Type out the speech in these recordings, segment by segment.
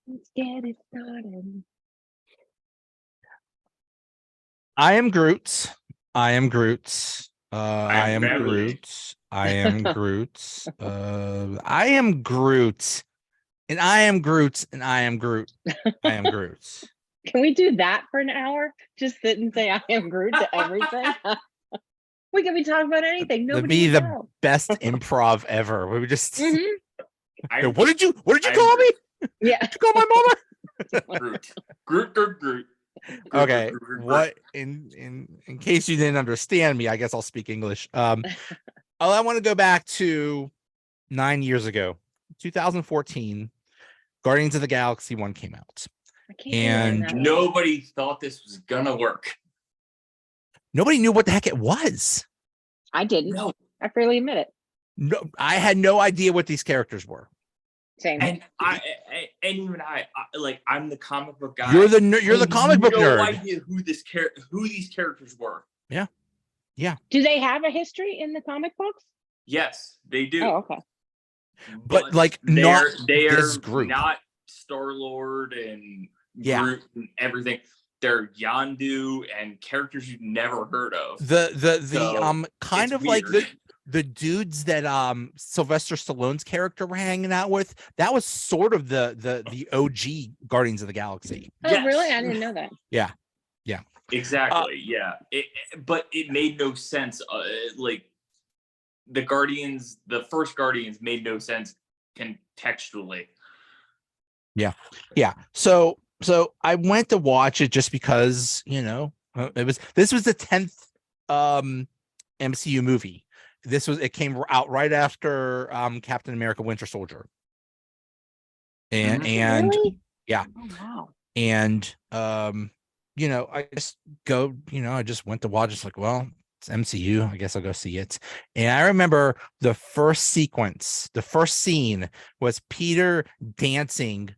Let's get it started. I am Groot. I am Groot. I am Family. Groot. I am Groot. I am Groot. And I am Groot. And I am Groot. I am Groot. Can we do that for an hour? Just sit and say I am Groot to everything. We can be talking about anything. That'd Nobody be would the know. best improv ever. We would just Mhm. what did you call me? Yeah. Did you call my mama? Groot. Groot. Okay. Groot. What in case you didn't understand me, I guess I'll speak English. I want to go back to 9 years ago, 2014. Guardians of the Galaxy 1 came out. I can't And believe that. Nobody thought this was gonna work. nobody knew what the heck it was. I didn't. No. I freely admit it. No, I had no idea what these characters were. Same. And even I like I'm the comic book guy. You're the comic book nerd. No idea who these characters were. Yeah. Do they have a history in the comic books? Yes, they do. Oh, okay. But, like, not they're this group. not Star-Lord and Yeah. Groot and everything. They're Yondu and characters you've never heard of. The kind it's of like weird. the dudes that Sylvester Stallone's character were hanging out with, that was sort of the OG Guardians of the Galaxy. Oh, Yes. really? I didn't know that. Exactly. Yeah. But it made no sense. Like the first Guardians made no sense contextually. Yeah. So I went to watch it just because, this was the 10th MCU movie. It came out right after Captain America Winter Soldier. And Really? yeah. Oh, wow. And I just went to watch. It's like, well, it's MCU. I guess I'll go see it. And I remember the first scene was Peter dancing.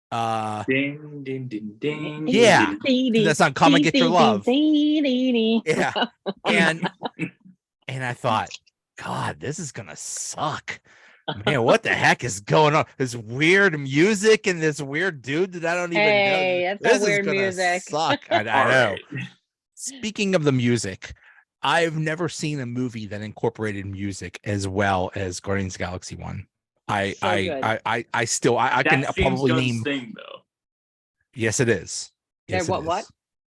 Ding ding ding ding. Yeah. That's on Come and Get Your Love. Yeah. And I thought, God, this is gonna suck. Man, what the heck is going on? This weird music and this weird dude that I don't even know. That's This weird is gonna music. suck. I know. Right. Speaking of the music, I've never seen a movie that incorporated music as well as Guardians of the Galaxy 1. I can That's James probably Gunn's name. thing though. Yes, it is. Yes, What- it is. what?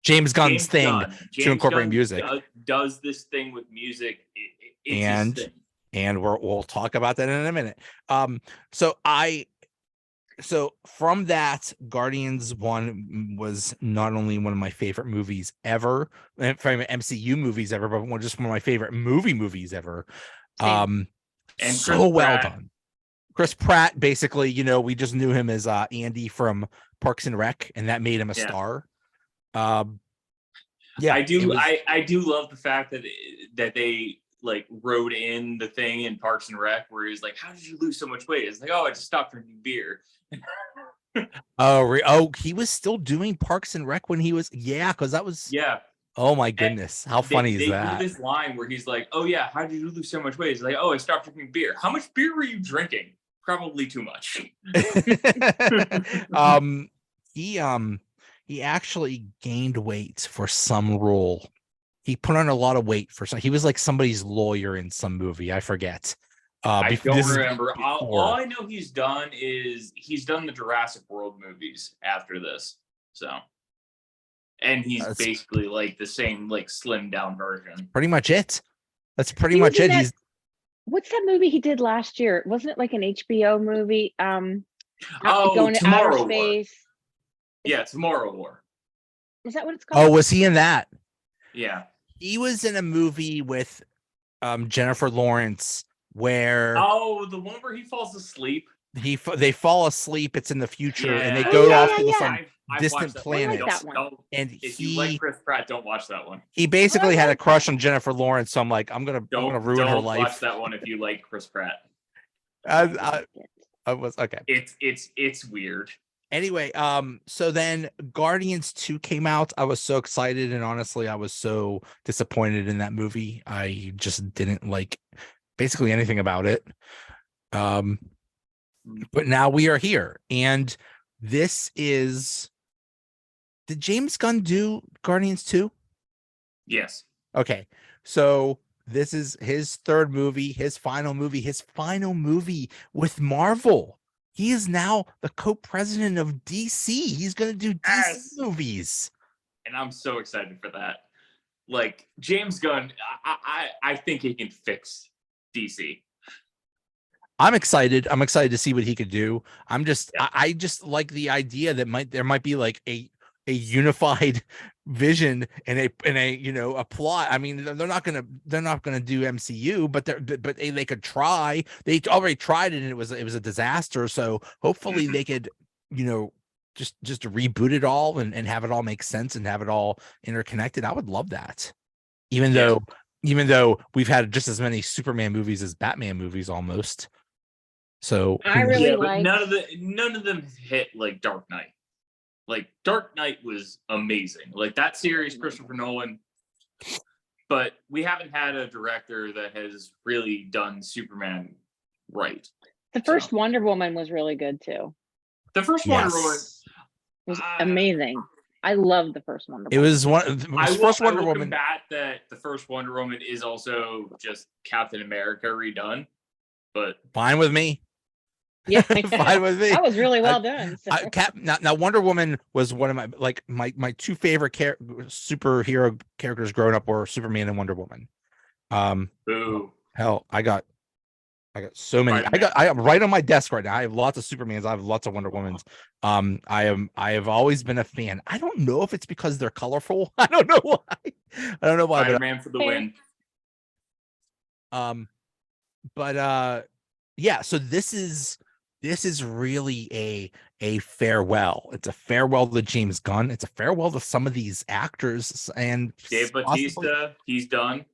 James Gunn's James thing Gunn. to James incorporate Gunn music. does this thing with music. It's And- his thing. And we'll talk about that in a minute. So from that, Guardians 1 was not only one of my favorite movies ever, favorite MCU movies ever, but just one of my favorite movies ever. Same. And So Chris well Pratt. done. Chris Pratt, basically, we just knew him as Andy from Parks and Rec, and that made him a Yeah. star. I do love the fact that they like wrote in the thing in Parks and Rec where he's like, "How did you lose so much weight?" It's like, "Oh, I just stopped drinking beer." He was still doing Parks and Rec when he was, because that was, Yeah. oh my goodness, how funny is that? They do this line where he's like, "Oh yeah, how did you lose so much weight?" He's like, "Oh, I stopped drinking beer." How much beer were you drinking? Probably too much. He actually gained weight for some role. He put on a lot of weight for some. He was like somebody's lawyer in some movie. I forget. I don't remember. All I know he's done the Jurassic World movies after this. So, and he's basically like the same like slimmed down version. Pretty much it. That's pretty much it. What's that movie he did last year? Wasn't it like an HBO movie? Going to Tomorrow outer space. War. Yeah, Tomorrow War. Is that what it's called? Oh, was he in that? Yeah. He was in a movie with Jennifer Lawrence where the one where he falls asleep. They fall asleep. It's in the future, and they Yeah. go Oh, off to yeah. some I've distant watched that planet. I like that one. And if you like Chris Pratt, don't watch that one. he basically had a crush on Jennifer Lawrence. So I'm like, I'm gonna ruin her life. Don't watch that one if you like Chris Pratt. I was okay. It's weird. Anyway, so then Guardians 2 came out. I was so excited, and honestly, I was so disappointed in that movie. I just didn't like basically anything about it. But now we are here, and this is. Did James Gunn do Guardians 2? Yes. Okay, so this is his third movie, his final movie with Marvel. He is now the co-president of DC. He's going to do DC Yes. movies. And I'm so excited for that. Like, James Gunn, I think he can fix DC. I'm excited. I'm excited to see what he could do. Yeah. I just like the idea that there might be like a unified vision and a plot. I mean, they're not gonna do MCU, but they could try. They already tried it and it was a disaster. So hopefully they could, just reboot it all and have it all make sense and have it all interconnected. I would love that. Even though we've had just as many Superman movies as Batman movies almost. So I really but like none of them hit like Dark Knight. Like, Dark Knight was amazing. Like, that series, Christopher Nolan. But we haven't had a director that has really done Superman right. the first Wonder Woman was really good too. The first Wonder Woman was amazing. I loved the first Wonder Woman. It was first Wonder Woman. Combat that the first Wonder Woman is also just Captain America redone, but fine with me. Yeah, fine with me. That was really well done. So. Now Wonder Woman was one of my two favorite superhero characters growing up were Superman and Wonder Woman. Boo. Hell, I got so many. I am right on my desk right now. I have lots of Supermans. I have lots of Wonder Womans. I have always been a fan. I don't know if it's because they're colorful. I don't know why. Spider-Man for the win. Yeah. So this is really a farewell. It's a farewell to James Gunn. It's a farewell to some of these actors and Dave Bautista. He's done.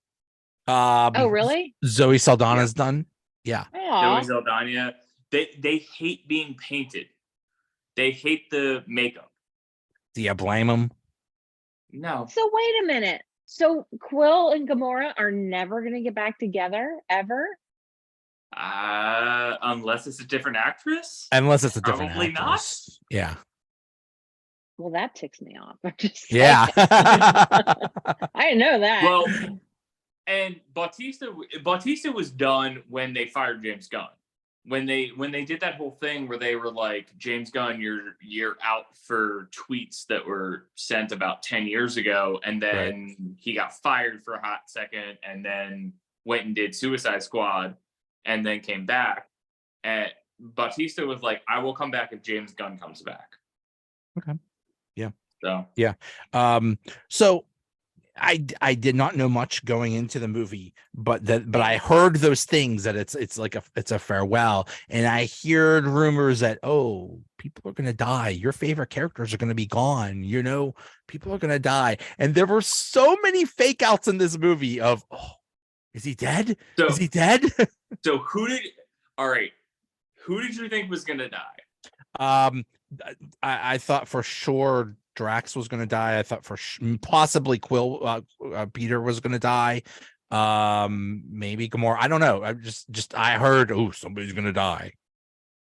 Oh, really? Zoe Saldana's done. Yeah. Aww. Zoe Saldana. They hate being painted. They hate the makeup. Do you blame them? No. So wait a minute. So Quill and Gamora are never going to get back together ever? Unless it's a different actress. Unless it's a different Probably actress. not. Yeah. Well, that ticks me off. Yeah. I didn't know that. Well, and Bautista was done when they fired James Gunn. When they did that whole thing where they were like, James Gunn, you're out for tweets that were sent about 10 years ago, and then he got fired for a hot second, and then went and did Suicide Squad, and then came back. And Bautista was like, I will come back if James Gunn comes back. Okay. Yeah. So yeah. So I did not know much going into the movie, but I heard those things that it's a farewell, and I heard rumors that people are gonna die. Your favorite characters are gonna be gone. People are gonna die, and there were so many fake outs in this movie of is he dead? Is he dead? So who did you think was gonna die? I thought for sure Drax was going to die. I thought possibly Quill, Peter was going to die. Maybe Gamora. I don't know. I heard, somebody's going to die.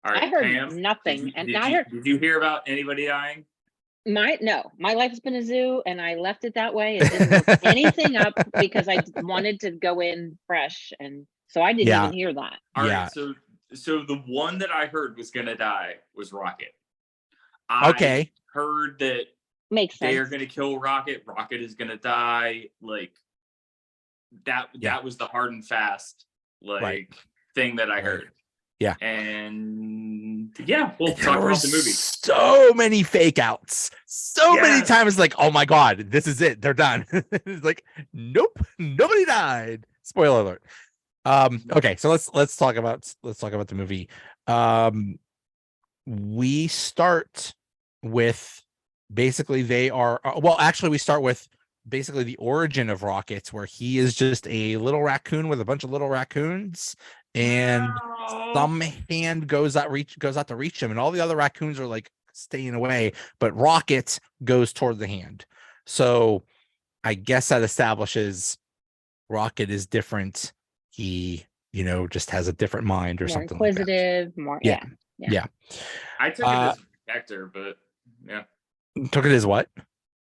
All right, I heard Pam, nothing. Did you hear about anybody dying? My life's been a zoo, and I left it that way. It didn't look anything up because I wanted to go in fresh, and so I didn't even hear that. All right, so the one that I heard was going to die was Rocket. I heard that makes sense. They are going to kill Rocket. Rocket is going to die. Like that was the hard and fast thing that I heard. Yeah. And we'll talk about the movie. So many fake outs. So many times like, oh my God, this is it. They're done. It's like, nope, nobody died. Spoiler alert. Okay, so let's talk about the movie. We start with basically we start with basically the origin of Rocket, where he is just a little raccoon with a bunch of little raccoons, and some hand goes out to reach him, and all the other raccoons are like staying away, but Rocket goes toward the hand. So I guess that establishes Rocket is different. He just has a different mind or something inquisitive, like that. Yeah. I took it as protector, but yeah. Took it as what?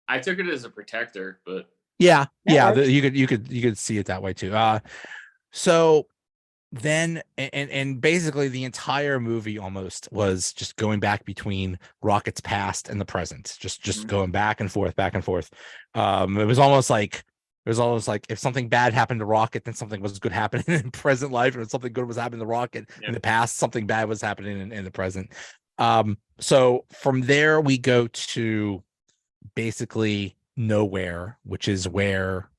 I took it as a protector, but yeah, works. you could see it that way too. So then and basically the entire movie almost was just going back between Rocket's past and the present, just going back and forth. It was almost like if something bad happened to Rocket, then something was good happening in present life, and if something good was happening to Rocket in the past, something bad was happening in the present. So from there we go to basically nowhere, which is where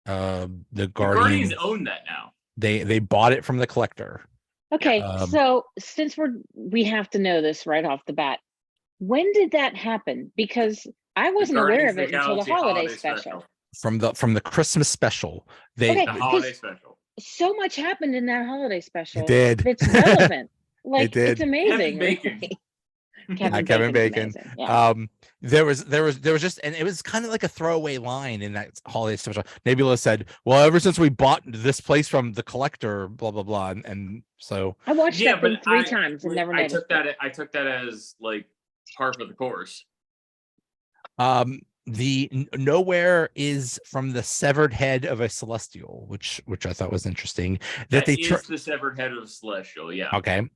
the Guardians own that now. They bought it from the collector. Okay, so since we have to know this right off the bat, when did that happen? Because I wasn't aware of it until the holiday special. From the Christmas special, the holiday special. So much happened in that holiday special. It did. It's relevant. Like it did. It's amazing. Kevin Bacon. Yeah. There was just, and it was kind of like a throwaway line in that holiday special. Nebula said, "Well, ever since we bought this place from the collector, blah blah blah," and so I watched that thing 3 times and never noticed. I took that as like part of the course. The nowhere is from the severed head of a celestial, which I thought was interesting. That is the severed head of a celestial. Yeah. Okay.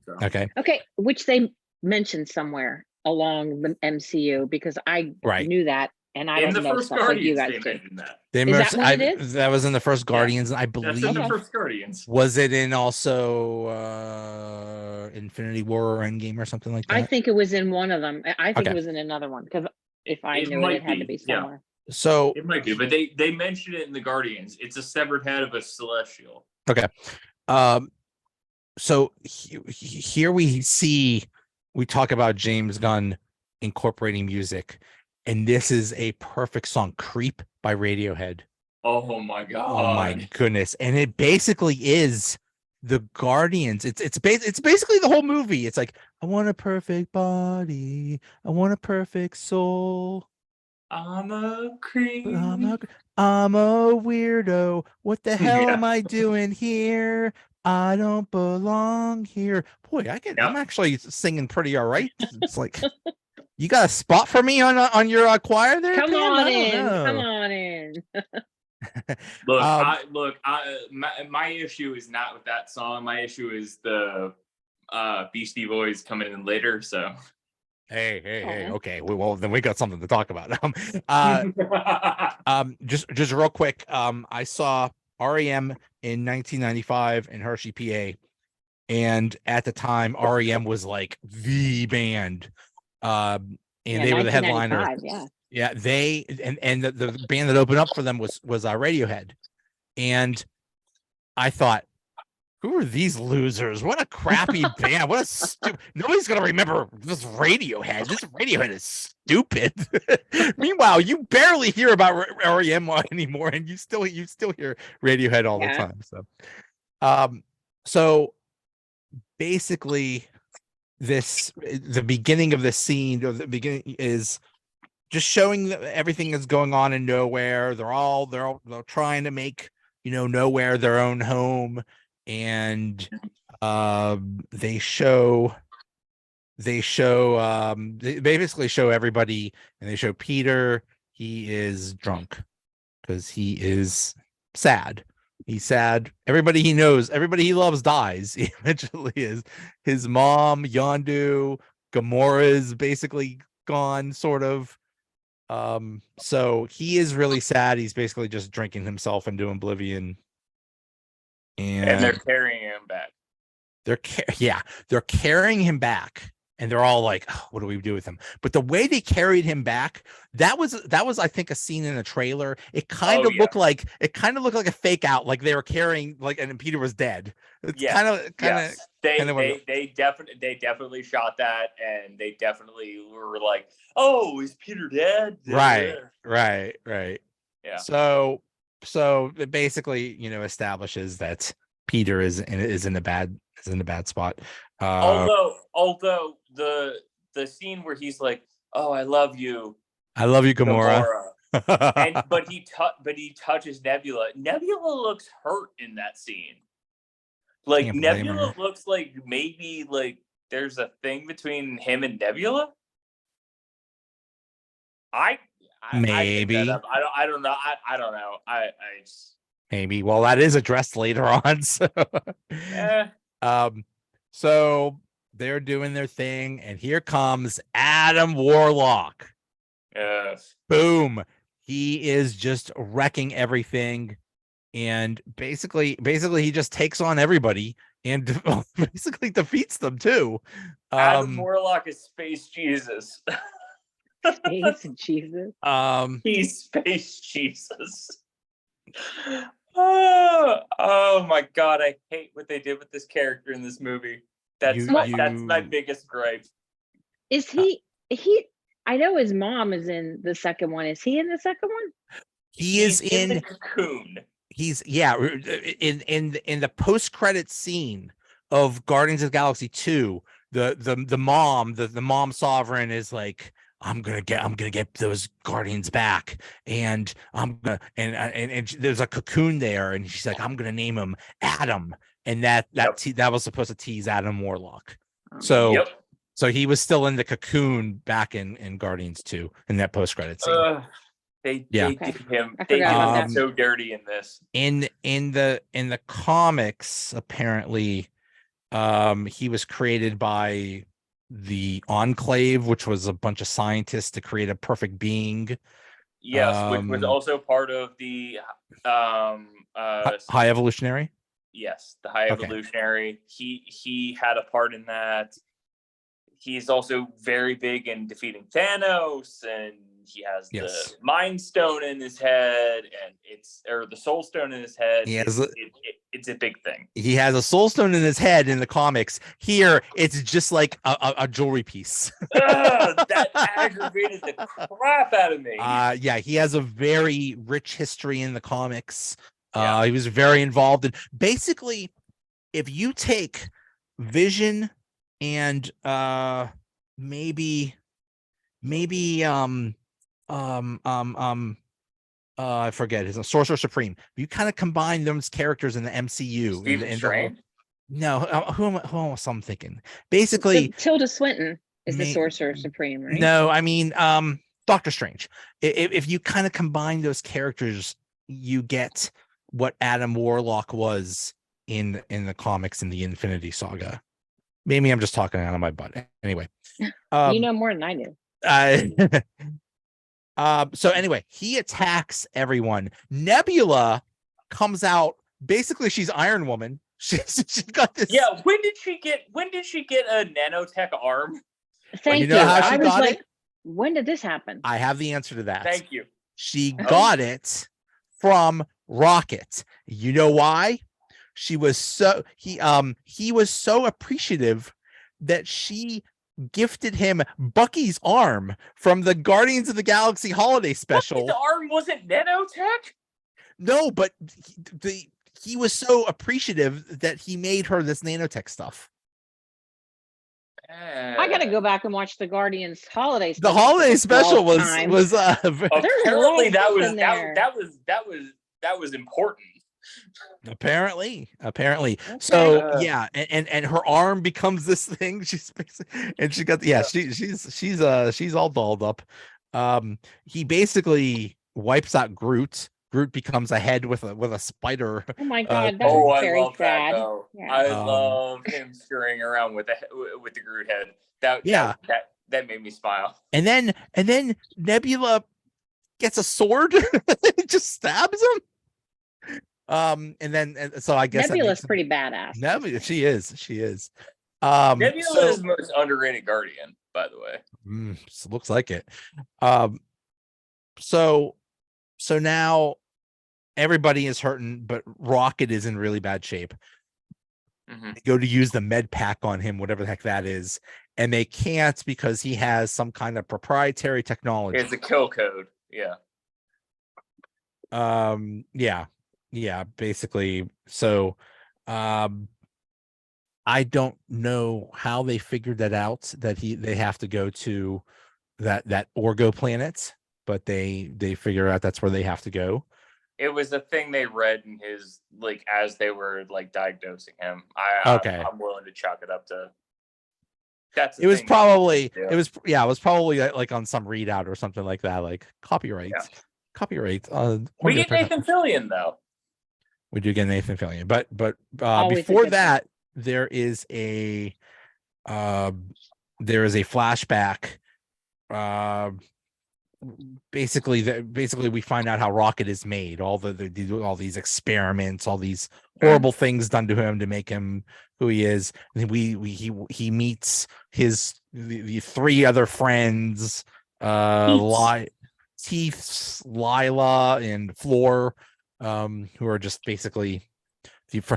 Which they mentioned somewhere along the MCU, because I knew that, and I don't know stuff like you guys do. That was in the first Guardians, and I believe that's in the first Guardians. Was it in also Infinity War or Endgame or something like that? I think it was in one of them. I think it was in another one, because if I knew it had to be somewhere. Yeah. So it might be, but they mentioned it in the Guardians. It's a severed head of a celestial. Okay. So here we talk about James Gunn incorporating music, and this is a perfect song, "Creep" by Radiohead. Oh my god. Oh my goodness. And it basically is the Guardians. It's basically the whole movie. It's like, I want a perfect body, I want a perfect soul, I'm a creep, I'm a weirdo, what the hell am I doing here? I don't belong here. Boy, I'm actually singing pretty all right. It's like, you got a spot for me on your choir there? Come on in. Look, my issue is not with that song. My issue is the Beastie Boys coming in later. So hey, okay. Well, then we got something to talk about. Just real quick. I saw REM in 1995 in Hershey, PA, and at the time REM was like the band, and they were the headliner. Yeah, they and the band that opened up for them was Radiohead, and I thought, who are these losers? What a crappy band! What a stupid! Nobody's gonna remember this Radiohead. This Radiohead is stupid. Meanwhile, you barely hear about REM anymore, and you still hear Radiohead all the time. So basically, the beginning of the scene, or the beginning is just showing that everything is going on in nowhere. They're all trying to make nowhere their own home, and they basically show everybody, and they show Peter. He is drunk because he is sad. He's sad. Everybody he knows, everybody he loves dies. He eventually is. His mom, Yondu, Gamora is basically gone, sort of. So he is really sad. He's basically just drinking himself into oblivion. And they're carrying him back. They're carrying him back, and they're all like, oh, what do we do with him? But the way they carried him back, that was I think a scene in a trailer. It kind of looked like a fake out, like they were carrying, like, and Peter was dead. It's kind of they definitely shot that, and they definitely were like, oh, is Peter dead? Right. Yeah. So it basically establishes that Peter is in a bad spot. Although the scene where he's like, oh, I love you, Gamora. but he touches Nebula. Nebula looks hurt in that scene. Like, Nebula looks like maybe like there's a thing between him and Nebula. Maybe. I don't know. I don't know. I just... Maybe. Well, that is addressed later on. So, so they're doing their thing, and here comes Adam Warlock. Yes. Boom. He is just wrecking everything, and basically he just takes on everybody and basically defeats them too. Adam Warlock is Space Jesus. Space Jesus. He's Space Jesus. Oh my god, I hate what they did with this character in this movie. That's my biggest gripe. Is he I know his mom is in the second one. Is he in the second one? He's in the Cocoon. He's in the post-credit scene of Guardians of the Galaxy 2, the mom sovereign is like, I'm gonna get those Guardians back, and I'm gonna and there's a cocoon there, and she's like, I'm gonna name him Adam, and that was supposed to tease Adam Warlock. So he was still in the cocoon back in Guardians 2 in that post-credit scene. They did him so dirty in this. In the comics, apparently, he was created by the Enclave, which was a bunch of scientists to create a perfect being. Yes, which was also part of the High Evolutionary. Yes, the High Evolutionary. He had a part in that. He's also very big in defeating Thanos, and he has the Mind Stone in his head, and the Soul Stone in his head. It's a big thing. He has a Soul Stone in his head in the comics. Here, it's just like a jewelry piece. That aggravated the crap out of me. He has a very rich history in the comics. He was very involved in. Basically, if you take Vision and maybe I forget his Sorcerer Supreme. You kind of combine those characters in the MCU. Who else I'm thinking? Basically, Tilda Swinton is the Sorcerer Supreme, right? No, I mean Doctor Strange. If you kind of combine those characters, you get what Adam Warlock was in the comics in the Infinity Saga. Maybe I'm just talking out of my butt. Anyway, you know more than I do. So anyway, he attacks everyone. Nebula comes out. Basically, she's Iron Woman. She's got this. Yeah. When did she get a nanotech arm? Thank you. I was like, when did this happen? I have the answer to that. Thank you. She got it from Rocket. You know why? He was so appreciative that she gifted him Bucky's arm from the Guardians of the Galaxy holiday special. Bucky's arm wasn't nanotech? No, but he was so appreciative that he made her this nanotech stuff. I gotta go back and watch the Guardians holiday special. The holiday special was apparently that was important. Apparently. Okay. So and her arm becomes this thing. She's all dolled up. He basically wipes out Groot. Groot becomes a head with a spider. Oh my god, that was very sad. I love him scurrying around with the Groot head. That made me smile. And then Nebula gets a sword, just stabs him. So I guess Nebula's pretty badass. Nebula, she is. Nebula is the most underrated Guardian, by the way. Looks like it. So now everybody is hurting, but Rocket is in really bad shape. Mm-hmm. They go to use the med pack on him, whatever the heck that is, and they can't because he has some kind of proprietary technology. It's a kill code. Yeah, basically. So I don't know how they figured that out, that they have to go to that Orgo planet, but they figure out that's where they have to go. It was the thing they read in his, like, as they were like diagnosing him. I'm willing to chalk it up to That's it was probably like on some readout or something like that, like copyright. We get Nathan Fillion though. We do get Nathan Fillion, but Always before that, there is a flashback. Basically we find out how Rocket is made, all all these experiments, all these horrible things done to him to make him who he is. And he meets the three other friends, Teeths, Lila, and Floor, who are just basically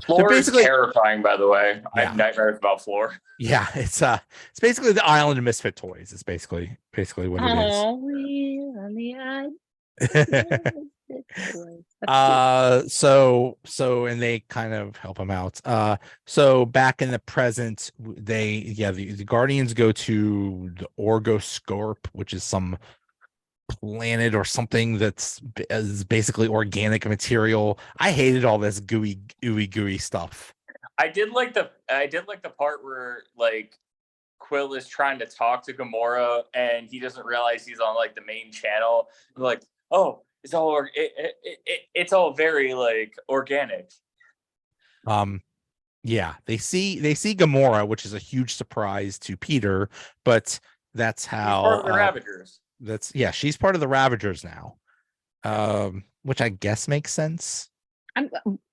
Floor is terrifying, by the way. I have nightmares about Floor. Yeah, it's basically the island of misfit toys. It's basically what it is. On the and they kind of help him out. So back in the present, the Guardians go to the Orgoscorp, which is some planet or something is basically organic material. I hated all this gooey stuff. I did like the part where like Quill is trying to talk to Gamora and he doesn't realize he's on like the main channel. Like, oh, it's all very like organic. Yeah, they see Gamora, which is a huge surprise to Peter, but that's how she's part of the Ravagers. She's part of the Ravagers now, which I guess makes sense.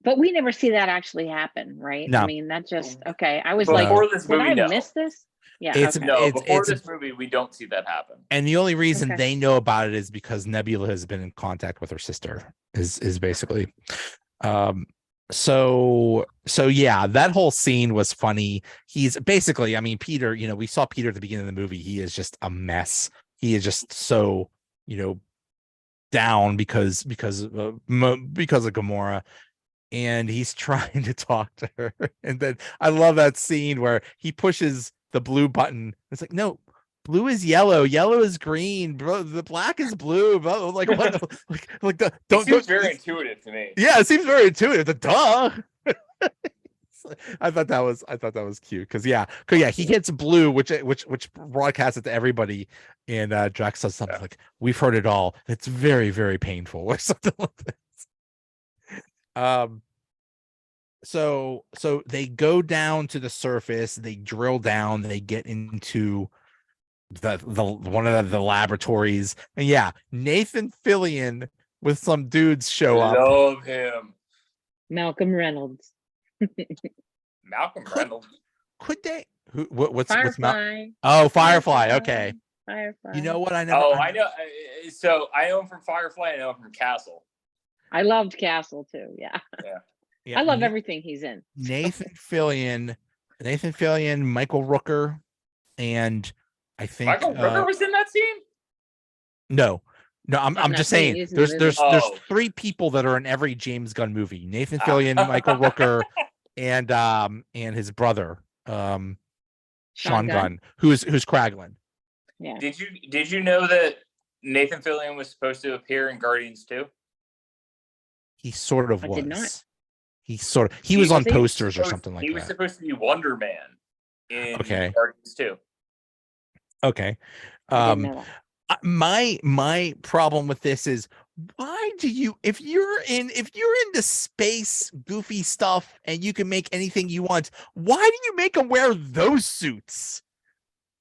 But we never see that actually happen, right? No. I mean, that's just okay. I was before this movie, did I miss this? Yeah, before this movie, we don't see that happen. And the only reason they know about it is because Nebula has been in contact with her sister. Is basically, So that whole scene was funny. He's basically, I mean, Peter. We saw Peter at the beginning of the movie. He is just a mess. He is just so down because of Gamora. And he's trying to talk to her. And then I love that scene where he pushes the blue button. It's like, no, blue is yellow, yellow is green, bro. The black is blue, bro. Like what? It seems very intuitive to me. Yeah, it seems very intuitive. The duh. I thought that was cute because he hits blue, which broadcasts it to everybody, and Drax says something like, "We've heard it all. It's very, very painful," or something like this. So they go down to the surface, they drill down, they get into the one of the laboratories, and Nathan Fillion with some dudes show up. Love him. Malcolm Reynolds. Could they? What's Firefly? Firefly. Okay. Firefly. You know what? I know. So I know him from Firefly. I know him from Castle. I loved Castle too. Yeah. I love everything he's in. Nathan Fillion, Michael Rooker, and I think Michael Rooker was in that scene. No, I'm just saying. There's three people that are in every James Gunn movie: Nathan Fillion, Michael Rooker, and his brother, Sean Gunn, who's Kraglin. Yeah. Did you know that Nathan Fillion was supposed to appear in Guardians 2? He sort of was. Did not. He was on posters or something like that. He was supposed to be Wonder Man in Guardians 2. Okay. My problem with this is, why do you, if you're into space goofy stuff and you can make anything you want, why do you make them wear those suits?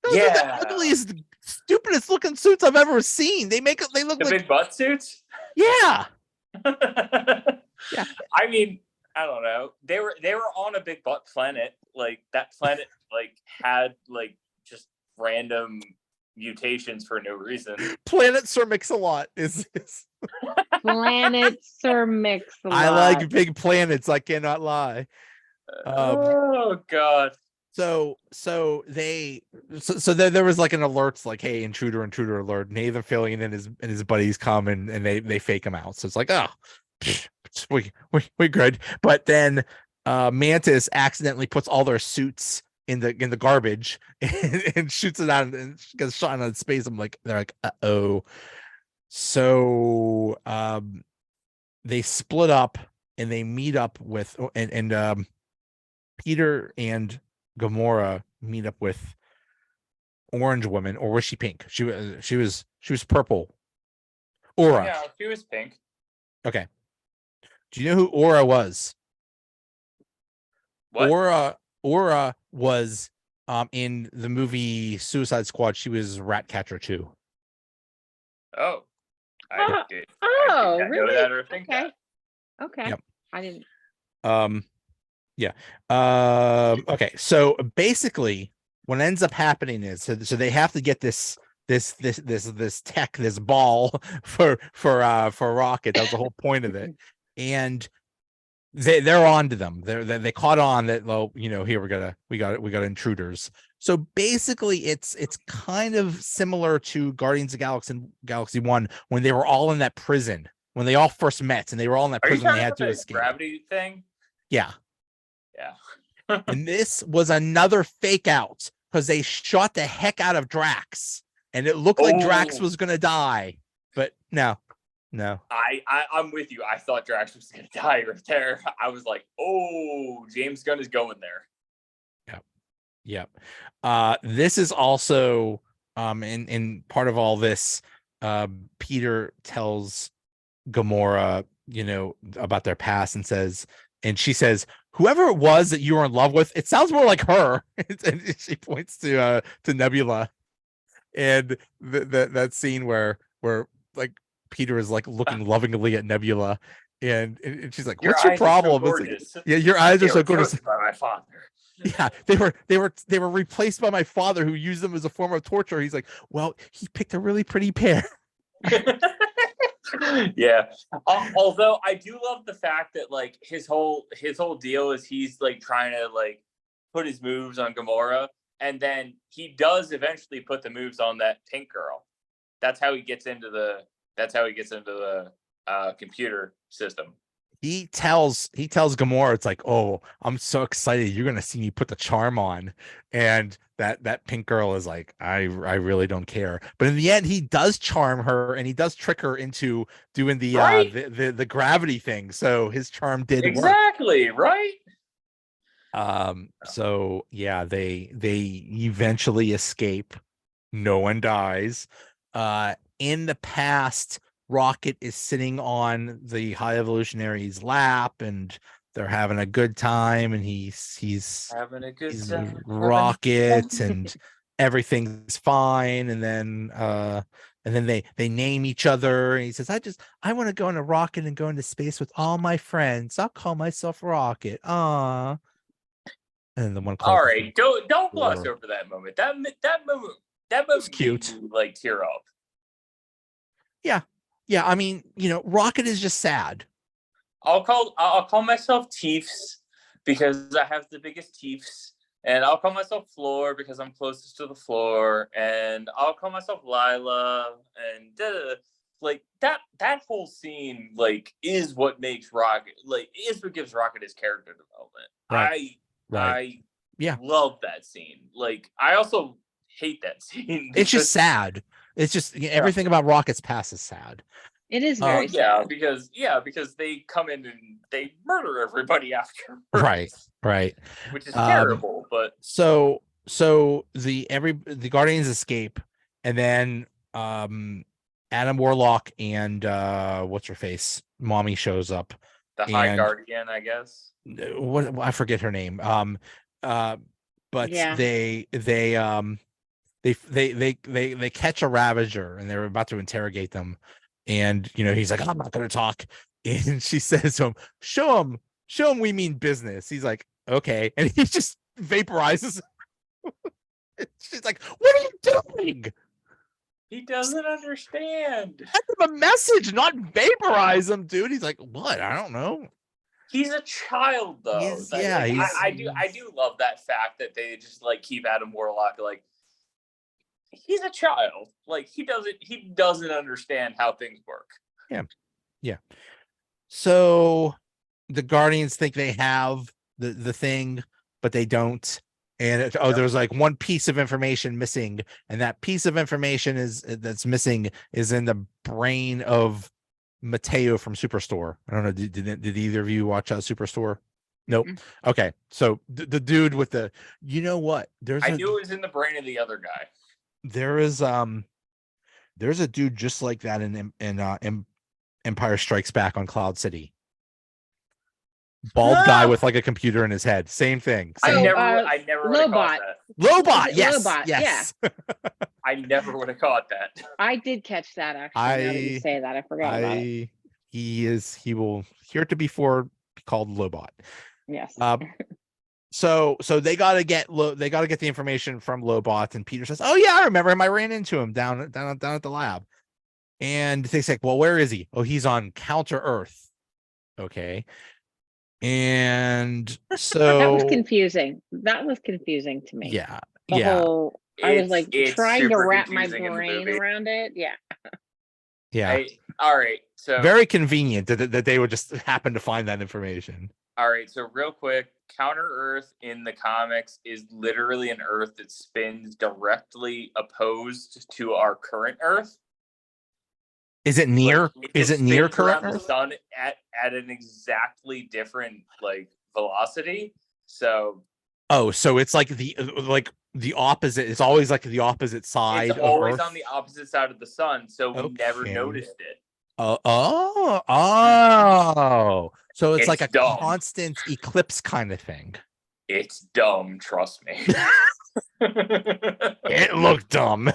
Those are the ugliest, stupidest looking suits I've ever seen. They look like big butt suits. Yeah. I mean, I don't know. They were on a big butt planet. Like that planet had just random mutations for no reason. Planet Sir Mix-a-Lot is Planet Sir Mix-a-Lot. I like big planets. I cannot lie. Oh God. So there was like an alert, like, hey, intruder alert. Nathan Fillion and his buddies come and they fake him out. So it's like, oh, we good. But then Mantis accidentally puts all their suits in the garbage and shoots it out and gets shot out of space. I'm like, they're like, uh-oh. So they split up and they meet up with and Peter and Gamora meet up with orange woman, or was she pink? She was purple. Aura. Yeah, she was pink. Okay. Do you know who Aura was? What? Aura was in the movie Suicide Squad. She was Ratcatcher too. Oh. Oh, I really? know that or think Okay. that. Okay. Yep. I didn't. Yeah. Okay. So basically, what ends up happening is so they have to get this tech, this ball for Rocket. That was the whole point of it, and they're on to them. They caught on that. Well, here we got intruders. So basically, it's kind of similar to Guardians of Galaxy 1 when they were all in that prison when they all first met and they were all in that prison. They had to escape. Gravity thing. Yeah. Yeah. And this was another fake out because they shot the heck out of Drax, and it looked like Drax was gonna die, but no. I'm with you. I thought Drax was gonna die right there. I was like, oh, James Gunn is going there. Yep. This is also in part of all this. Peter tells Gamora, about their past and she says, whoever it was that you were in love with, it sounds more like her. And she points to Nebula, and that scene where like Peter is like looking lovingly at Nebula, and she's like, "What's your problem?" So it's like, yeah, your eyes are so gorgeous. By my father. Yeah, they were replaced by my father, who used them as a form of torture. He's like, well, he picked a really pretty pair. Yeah. Although I do love the fact that like his whole deal is he's like trying to like put his moves on Gamora, and then he does eventually put the moves on that pink girl. That's how he gets into the computer system. He tells Gamora, it's like, oh, I'm so excited, you're gonna see me put the charm on, and that pink girl is like, I really don't care. But in the end, he does charm her, and he does trick her into doing the gravity thing. So his charm did work. Exactly, right? So yeah, they eventually escape. No one dies. In the past, Rocket is sitting on the High Evolutionary's lap, and they're having a good time, and he's having a good time. Rocket, and everything's fine. And then they name each other, and he says, I want to go on a rocket and go into space with all my friends. I'll call myself Rocket. And then the one calls. All right, don't gloss over that moment. That moment was cute. Made me, like, tear up. Yeah, I mean, Rocket is just sad. I'll call myself Teefs because I have the biggest teefs, and I'll call myself Floor because I'm closest to the floor, and I'll call myself Lila, and like that whole scene like is what makes Rocket, like, is what gives Rocket his character development. Right. I love that scene. Like, I also hate that scene. It's just sad. It's just everything about Rocket's past is sad. It is very sad. because they come in and they murder everybody after. Right. Which is terrible, but so the Guardians escape, and then Adam Warlock and what's her face? Mommy shows up. The High Guardian, I guess. What, I forget her name. But Yeah. they catch a Ravager, and they're about to interrogate them, and he's like, I'm not gonna talk, and she says to him, show him we mean business. He's like, okay, and he just vaporizes. She's like, what are you doing? He doesn't understand. Send him a message, not vaporize him, dude. He's like, what? I don't know. He's a child, though. I do love that fact that they just like keep Adam Warlock like he's a child. Like, he doesn't understand how things work. Yeah. So the Guardians think they have the thing, but they don't. And there's like one piece of information missing, and that piece of information that's missing is in the brain of Mateo from Superstore. I don't know. Did either of you watch Superstore? Nope. Okay. So the dude with the, what? I knew it was in the brain of the other guy. there is there's a dude just like that in Empire Strikes Back on Cloud City. Bald guy with like a computer in his head. Same thing. I never would have Lobot. caught that. Lobot, yes. Lobot, yes. yeah. I never would have caught that. I did catch that actually. Now that you say that, I forgot about it. He will heretofore be called Lobot. Yes. So they gotta get the information from Lobot, and Peter says, "Oh yeah, I remember him. I ran into him down at the lab." And they say, "Well, where is he? Oh, he's on Counter Earth." Okay. And so that was confusing. That was confusing to me. Yeah. The whole I was like It's trying to super wrap my confusing in the brain movie. around it. Yeah. Yeah. All right. So very convenient that they would just happen to find that information. All right. So real quick, Counter Earth in the comics is literally an Earth that spins directly opposed to our current Earth. Is it near? Like, is it near current Earth? The sun at an exactly different like velocity. So so it's like the opposite. It's always like the opposite side. It's of always Earth. on the opposite side of the sun, so we never noticed it. Oh. So it's like a dumb. constant eclipse kind of thing. It's dumb, trust me. It looked dumb.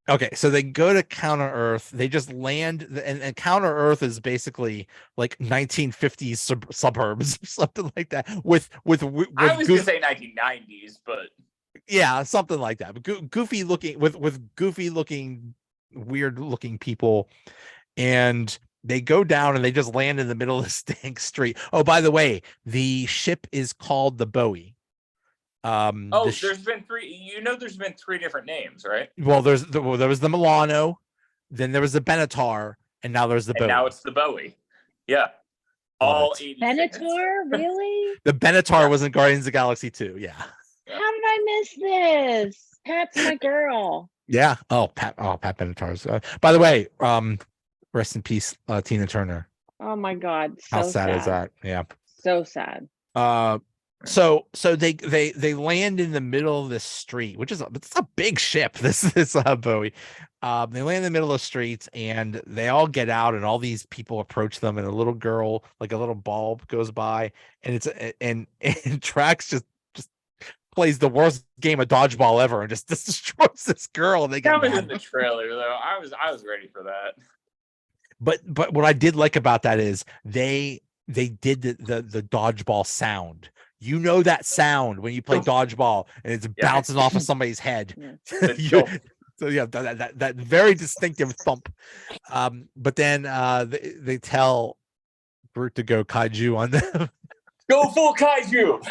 Okay, so they go to Counter Earth. They just land, and Counter Earth is basically like 1950s suburbs, something like that. With I was gonna say 1990s, but yeah, something like that. But goofy looking with goofy looking, weird looking people, and they go down and they just land in the middle of the stank street. Oh, by the way, the ship is called the Bowie. There's been three. There's been three different names, right? Well, there was the Milano, then there was the Benatar, and now there's the Bowie. Now it's the Bowie. Yeah. All 80 Benatar, really? The Benatar was in Guardians of the Galaxy 2. Yeah. How did I miss this? Pat's my girl. Yeah. Pat Benatar's. By the way, rest in peace, Tina Turner. Oh my God. So How sad is that? Yeah. So sad. So they land in the middle of the street, which is it's a big ship. This Bowie. They land in the middle of the streets, and they all get out, and all these people approach them, and a little girl, like a little bulb, goes by, and and Drax just plays the worst game of dodgeball ever, and just destroys this girl. And they that was in the trailer, though. I was ready for that. But what I did like about that is they did the dodgeball sound. You know that sound when you play dodgeball and it's bouncing off of somebody's head. So yeah, that very distinctive thump. But then they tell Groot to go kaiju on them. Go full kaiju.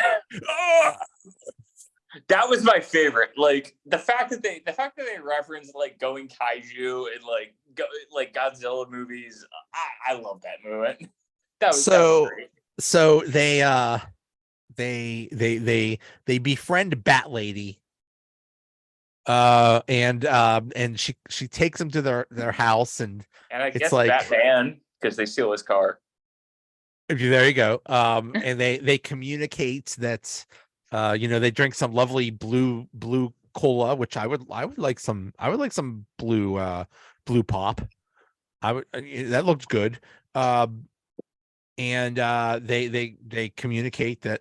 That was my favorite. Like the fact that they referenced like going kaiju and like Godzilla movies. I love that moment. That was great. So they befriend Bat Lady, and she takes them to their house, and I guess it's like Batman, because they steal his car. There you go. And they communicate that they drink some lovely blue cola, which I would like some blue pop. That looked good. And they communicate that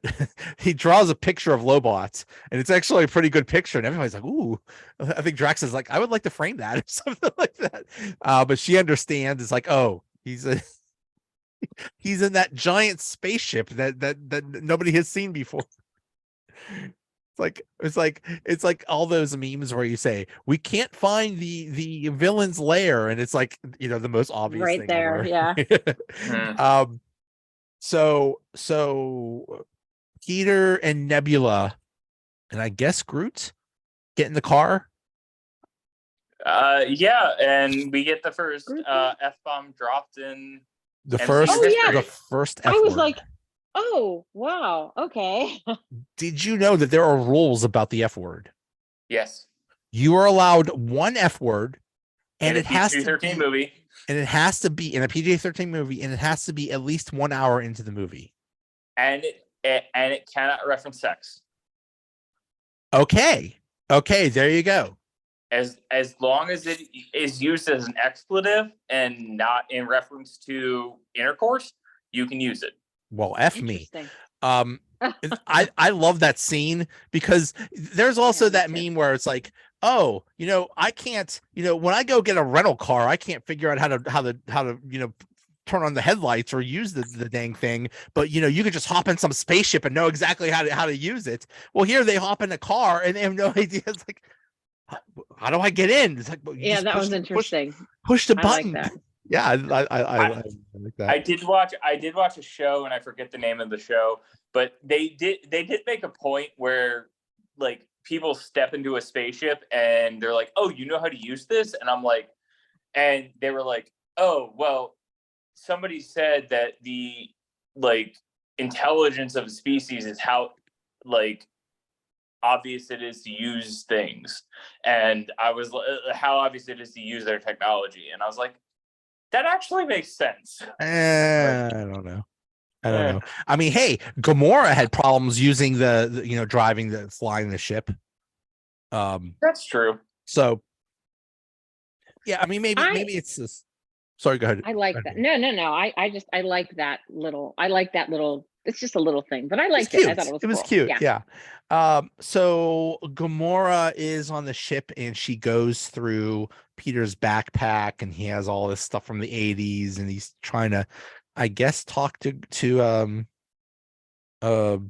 he draws a picture of Lobot, and it's actually a pretty good picture, and everybody's like, ooh. I think Drax is like, I would like to frame that or something like that. But she understands. It's like, oh, he's in that giant spaceship that nobody has seen before. It's like all those memes where you say we can't find the villain's lair, and it's like the most obvious right thing there ever. Yeah. So Peter and Nebula, and I guess Groot, get in the car. Yeah, and we get the first F-bomb dropped in the first F I was word. like, oh wow, okay. Did you know that there are rules about the F word? Yes. You are allowed one F word, and it has to be movie. And it has to be in a PG-13 movie, and it has to be at least 1 hour into the movie. And it cannot reference sex. Okay. Okay, there you go. As long as it is used as an expletive and not in reference to intercourse, you can use it. Well, F me. I love that scene because there's also that meme where it's like, oh, I can't, when I go get a rental car, I can't figure out how to turn on the headlights or use the dang thing, but you could just hop in some spaceship and know exactly how to use it. Well, here they hop in a car and they have no idea. It's like, how do I get in? It's like, well, yeah, that was interesting. Push the button. I like that. Yeah, I like that. I did watch a show, and I forget the name of the show, but they did make a point where like people step into a spaceship and they're like, "Oh, you know how to use this?" And I'm like, and they were like, "Oh, well, somebody said that the like intelligence of a species is how like obvious it is to use things," and I was how obvious it is to use their technology, and I was like, that actually makes sense. I don't know. I mean, hey, Gamora had problems using the flying the ship. That's true. So yeah, I mean, maybe it's this. Sorry, go ahead. I like that. No. I like that little. It's just a little thing, but I liked it. I thought it was cool. Cute. Yeah. So Gamora is on the ship and she goes through Peter's backpack and he has all this stuff from the 80s and he's trying to, I guess, talk to the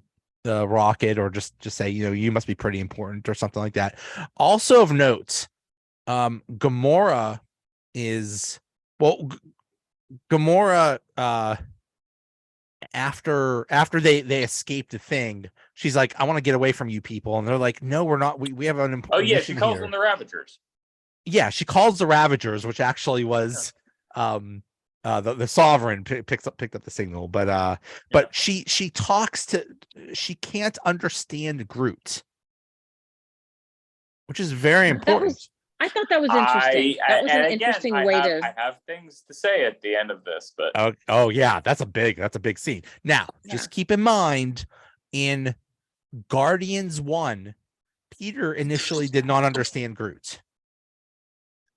Rocket or just say, you must be pretty important or something like that. Also of note, Gamora is Gamora after they escape the thing, she's like, I want to get away from you people, and they're like, no, we're not. We have an important she calls them the Ravagers. Yeah, she calls the Ravagers, which actually was the Sovereign picked up the signal, but she talks to, she can't understand Groot, which is very important. I thought that was interesting. That was an interesting way to. I have things to say at the end of this, but oh yeah, that's a big scene. Now, just keep in mind, in Guardians 1, Peter initially did not understand Groot.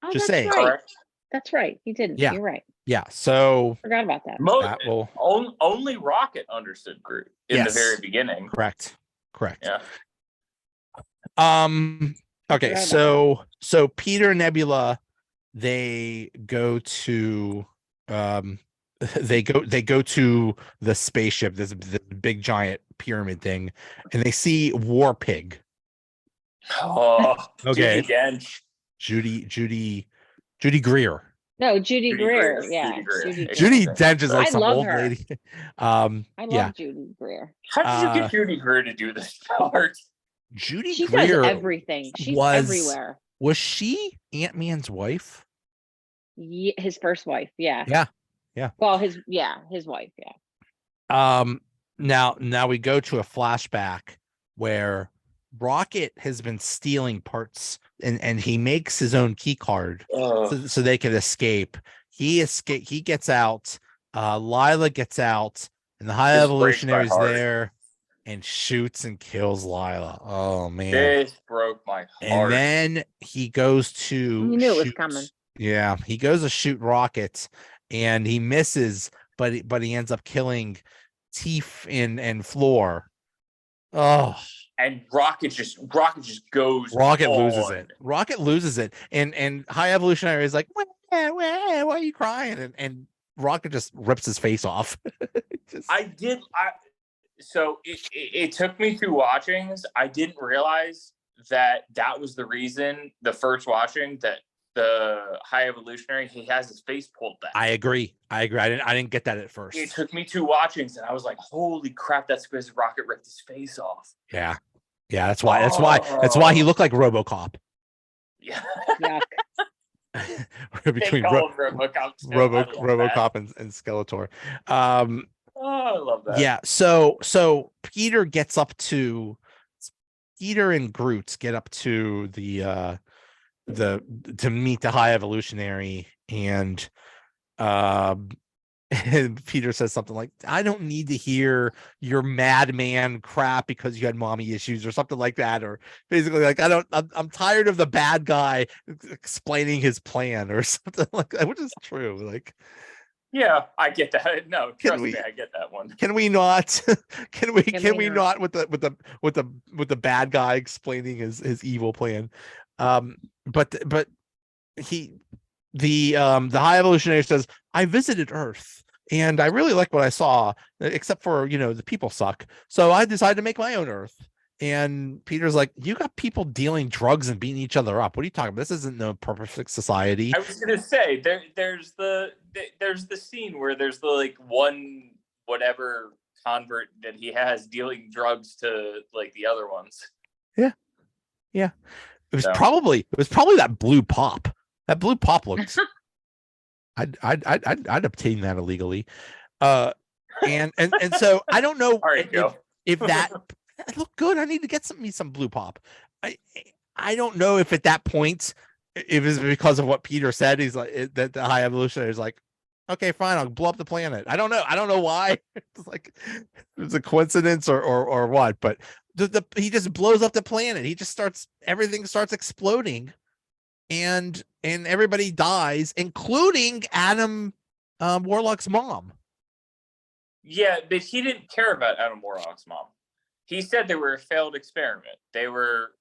Oh, just that's saying. Right. Correct. That's right. He didn't. Yeah. You're right. Yeah. So forgot about that. Only Rocket understood Groot in the very beginning. Correct. Yeah. Okay, so Peter and Nebula, they go to they go to the spaceship, this big giant pyramid thing, and they see War Pig. Oh, okay. Judy Greer. No, Judy Greer. Yeah, Judy Dench is like some old her. lady. I love Judy Greer. How did you get Judy Greer to do this part? She Greer does everything. She's everywhere. Was she Ant-Man's wife? Yeah, his first wife. Yeah. Well, his wife. Yeah. Now we go to a flashback where Rocket has been stealing parts, and he makes his own key card so they can escape. He gets out. Lila gets out, and the High Evolutionary's there. And shoots and kills Lila. Oh man, this broke my heart. And then he goes to. You knew it was coming. Yeah, he goes to shoot Rocket, and he misses, but he ends up killing Tiff and Floor. Oh, and Rocket just goes. Rocket loses it, and High Evolutionary is like, why are you crying? And Rocket just rips his face off. So it took me through watchings. I didn't realize that was the reason, the first watching, that the High Evolutionary, he has his face pulled back. I agree. I didn't get that at first. It took me 2 watchings, and I was like, holy crap, that's because Rocket ripped his face off. Yeah. That's why he looked like RoboCop. Yeah. Between RoboCop and Skeletor. I love that. Yeah, so Peter and Groot get up to the to meet the High Evolutionary, and And Peter says something like, I don't need to hear your madman crap because you had mommy issues or something like that. Or basically like, I'm tired of the bad guy explaining his plan or something like that, which is true. Like, yeah, I get that. No, trust we, me, I get that one. Can we not? Can we not with the bad guy explaining his evil plan? But the High Evolutionary says, I visited Earth and I really like what I saw, except for, the people suck. So I decided to make my own Earth. And Peter's like, you got people dealing drugs and beating each other up. What are you talking about? This isn't no perfect society. I was gonna say there's the scene where there's the like one whatever convert that he has dealing drugs to like the other ones. Yeah. It was probably that blue pop. That blue pop looked. I'd obtain that illegally. And so I don't know if that looked good. I need to get me some blue pop. I don't know if at that point it was because of what Peter said. He's like that the High Evolutionary is like, okay, fine, I'll blow up the planet. I don't know why. It's like it's a coincidence or what, but he just blows up the planet. He just everything starts exploding, and everybody dies, including Adam Warlock's mom. Yeah, but he didn't care about Adam Warlock's mom. He said they were a failed experiment. They were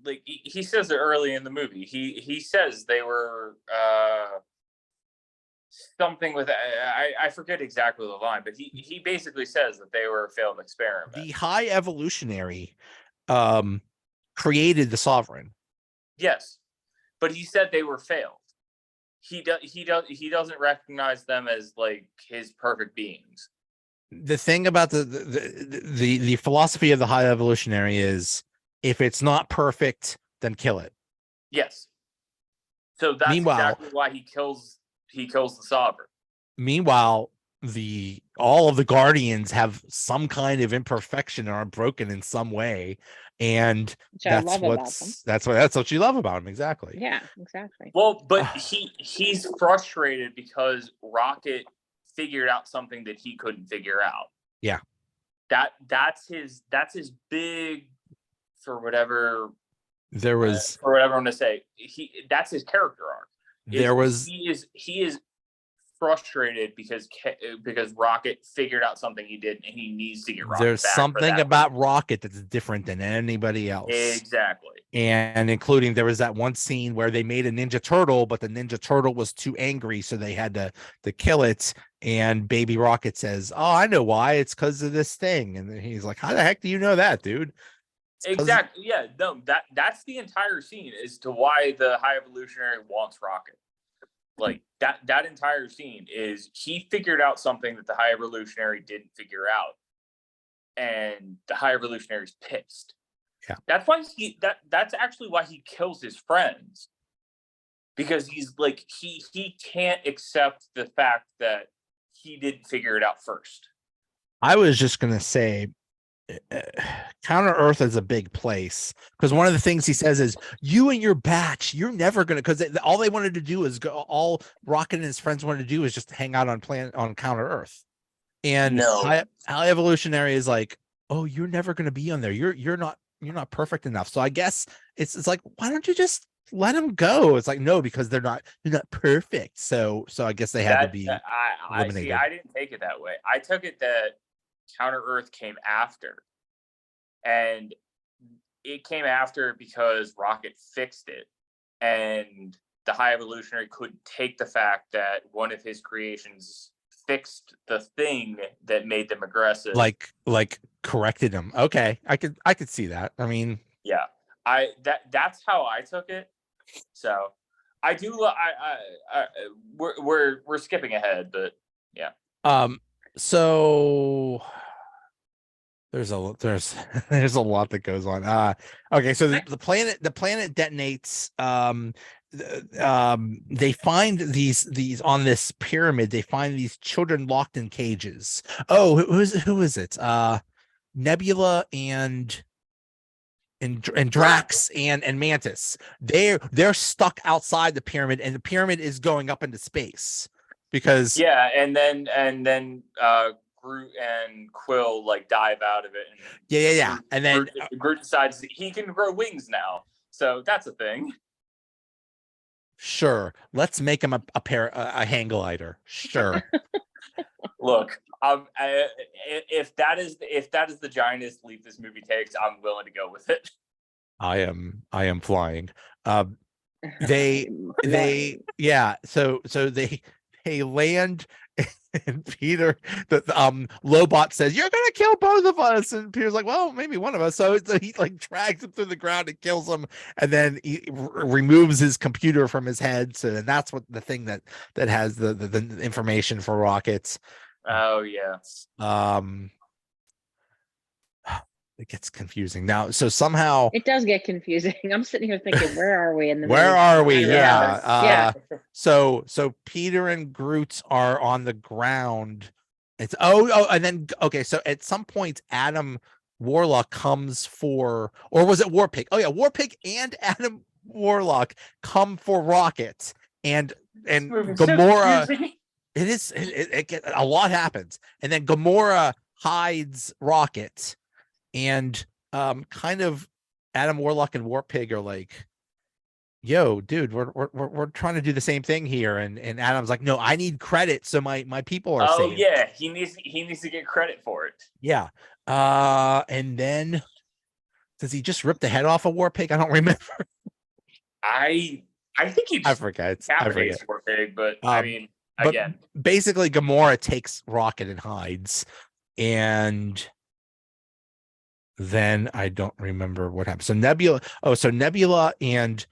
like he says it early in the movie. He says they were something with I forget exactly the line, but he basically says that they were a failed experiment. The High Evolutionary created the Sovereign. Yes, but he said they were failed. He doesn't recognize them as like his perfect beings. The thing about the philosophy of the High Evolutionary is, if it's not perfect, then kill it. Yes. So that's exactly why he kills the Sovereign. Meanwhile, all of the Guardians have some kind of imperfection or are broken in some way, and that's what you love about him. Exactly. Yeah, exactly. Well, but he's frustrated because Rocket figured out something that he couldn't figure out. Yeah. That's his big, for whatever I'm gonna say, that's his character arc. He is frustrated because Rocket figured out something he did, and he needs to get Rocket there's back something about Rocket that's different than anybody else. Exactly. And including there was that one scene where they made a Ninja Turtle, but the Ninja Turtle was too angry, so they had to kill it. And Baby Rocket says, "Oh, I know why. It's because of this thing." And he's like, "How the heck do you know that, dude?" Exactly. Yeah. No. That's the entire scene as to why the High Evolutionary wants Rocket. Like that entire scene is he figured out something that the High Evolutionary didn't figure out, and the High Evolutionary's pissed. Yeah. That's why that's actually why he kills his friends, because he's like he can't accept the fact that he didn't figure it out first. I was just gonna say, Counter Earth is a big place, because one of the things he says is, you and your batch, you're never gonna, because all they wanted to do is all Rocket and his friends wanted to do is just hang out on Counter Earth, and High Evolutionary is like, oh, you're never gonna be on there. You're not perfect enough. So I guess it's like, why don't you just let them go? It's like, no, because they're not perfect. So I guess they had to be eliminated. I didn't take it that way. I took it that Counter Earth came after, and it came after because Rocket fixed it, and the High Evolutionary couldn't take the fact that one of his creations fixed the thing that made them aggressive, like corrected them. Okay, I could see that. I mean, yeah, that's how I took it. So I do. We're skipping ahead, but yeah. So there's a lot that goes on. Okay, so the planet detonates. They find these on this pyramid. They find these children locked in cages. Oh, who is it? Nebula and Drax and Mantis. They're stuck outside the pyramid, and the pyramid is going up into space because and then Groot and Quill like dive out of it. And and then Groot decides that he can grow wings now, so that's a thing. Sure, let's make him a hang glider. Sure. Look, if that is the giantest leap this movie takes, I'm willing to go with it. I am flying. They so they land, and Peter, the Lobot says, "You're gonna kill both of us," and Peter's like, "Well, maybe one of us." So he like drags him through the ground and kills him, and then he removes his computer from his head. So and that's what the thing that has the information for rockets. Oh yeah. It gets confusing now. So somehow it does get confusing. I'm sitting here thinking, where are we in the where movie? are we? Yeah. So Peter and Groot are on the ground. It's and then okay. So at some point, Adam Warlock comes for, or was it Warpig? Oh yeah, Warpig and Adam Warlock come for Rocket, and Gamora. It a lot happens, and then Gamora hides Rocket. And kind of Adam Warlock and Warpig are like, "Yo, dude, we're trying to do the same thing here." And Adam's like, "No, I need credit, so my people are saved." Oh yeah, he needs to get credit for it. Yeah. And then does he just rip the head off a Warpig? I don't remember. I think he. I forget. Warpig, but I mean, again, basically, Gamora takes Rocket and hides, and then I don't remember what happened. So Nebula and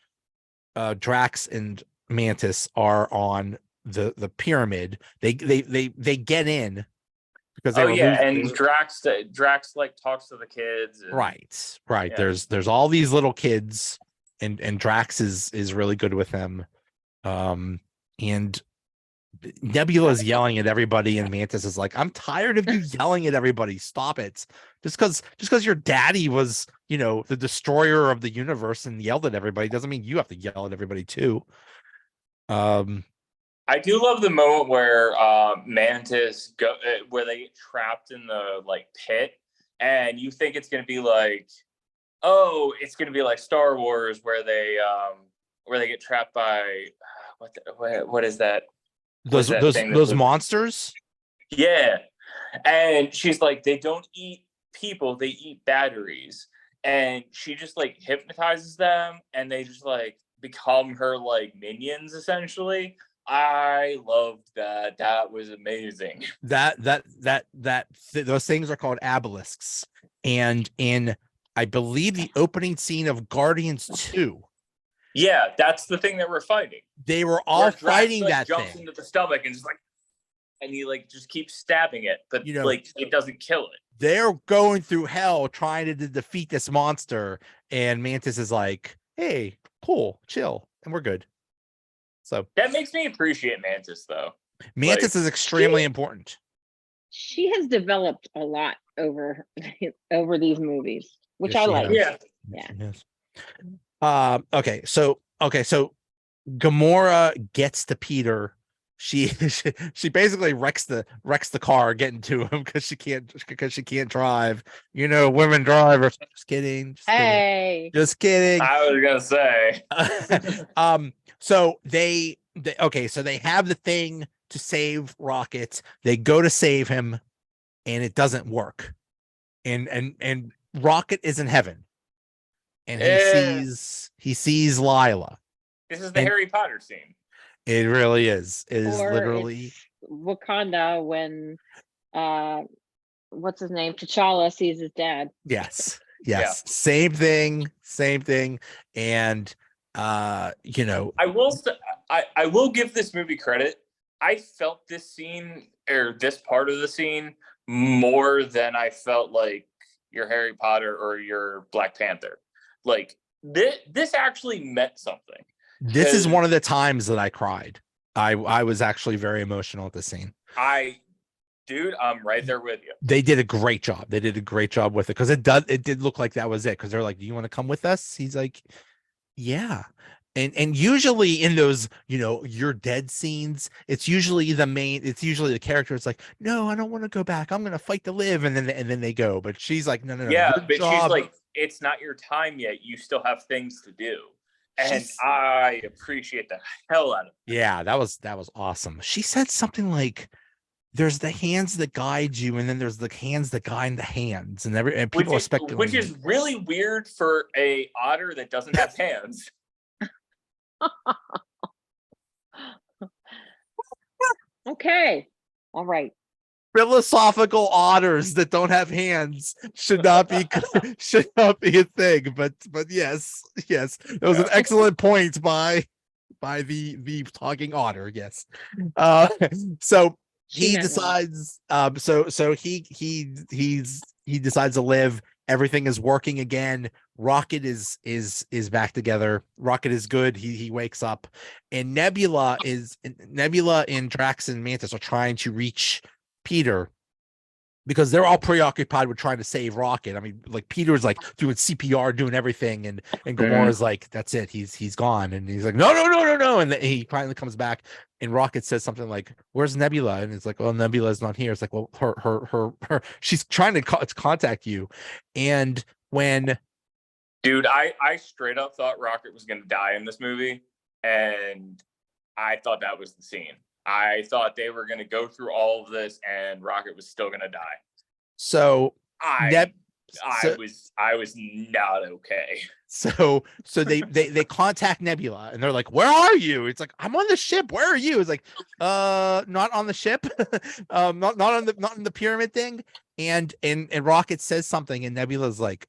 Drax and Mantis are on the pyramid. They get in because they and Drax like talks to the kids. And, right. Yeah. There's all these little kids, and Drax is really good with them. And Nebula's yelling at everybody, and Mantis is like, "I'm tired of you yelling at everybody. Stop it. Just because your daddy was, the destroyer of the universe and yelled at everybody doesn't mean you have to yell at everybody too." I do love the moment where Mantis where they get trapped in the like pit, and you think it's gonna be like, it's gonna be like Star Wars where they get trapped by what is that? Those monsters. Yeah, and she's like, they don't eat people, they eat batteries, and she just like hypnotizes them, and they just like become her like minions essentially. I loved that. That was amazing. Those things are called obelisks, and in I believe the opening scene of Guardians 2. Yeah, that's the thing that we're fighting. They were all fighting Drax, that jumps thing. into the stomach and just like, and he like just keeps stabbing it, but like it doesn't kill it. They're going through hell trying to defeat this monster, and Mantis is like, "Hey, cool, chill, and we're good." So that makes me appreciate Mantis, though. Mantis is extremely important. She has developed a lot over these movies, which I like. Yeah. Yes. Okay, so Gamora gets to Peter. She basically wrecks the car getting to him because she can't drive. Women drivers. Just kidding. Just kidding. I was gonna say. So they have the thing to save Rocket. They go to save him, and it doesn't work. And Rocket is in heaven, and he sees Lila. This is the Harry Potter scene. It really is. It is literally Wakanda when what's his name? T'Challa sees his dad. Yes. Yeah. Same thing. And I will give this movie credit. I felt this scene or this part of the scene more than I felt like your Harry Potter or your Black Panther. Like this actually meant something. This is one of the times that I cried. I was actually very emotional at the scene. Dude, I'm right there with you. They did a great job. With it because it did look like that was it. Because they're like, "Do you want to come with us?" He's like, "Yeah." And usually in those, you're dead scenes, it's usually the character. It's like, no, I don't want to go back. I'm going to fight to live. And then they go. But she's like, no, Yeah, your but job. she's like, it's not your time yet. You still have things to do. And I appreciate the hell out of it. Yeah, that was awesome. She said something like, there's the hands that guide you, and then there's the hands that guide the hands, and people are speculating. Which is really weird for a otter that doesn't have hands. Okay. All right. Philosophical otters that don't have hands should not be a thing. But yes, it was an excellent point by the talking otter. Yes. So he decides. So he decides to live. Everything is working again. Rocket is back together. Rocket is good. He wakes up, and Nebula and Drax and Mantis are trying to reach Peter because they're all preoccupied with trying to save Rocket. I mean, like Peter's like doing CPR, doing everything, and Gamora's like, that's it, he's gone, and he's like, no, and then he finally comes back, and Rocket says something like, where's Nebula? And it's like, well, Nebula's not here. It's like, well, her she's trying to contact you. And when dude, I straight up thought Rocket was gonna die in this movie, and I thought that was the scene. I thought they were going to go through all of this and Rocket was still going to die. So I was not okay. So they contact Nebula and they're like, where are you? It's like, I'm on the ship. Where are you? It's like, not on the ship. Not on the pyramid thing. And Rocket says something and Nebula's like,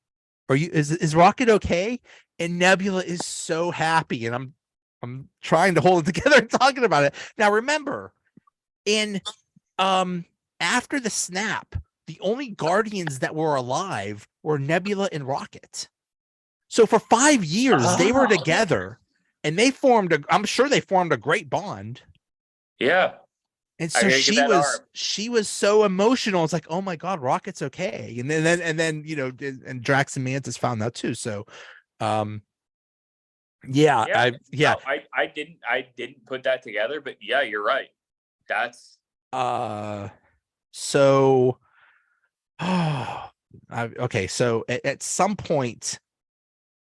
is Rocket okay? And Nebula is so happy. And I'm trying to hold it together and talking about it. Now, remember, after the snap, the only Guardians that were alive were Nebula and Rocket. So for 5 years, they were together, and I'm sure they formed a great bond. Yeah. And so she was so emotional. It's like, oh my God, Rocket's okay. And then and Drax and Mantis found that too. So, I didn't put that together, but yeah, you're right. That's so okay, so at some point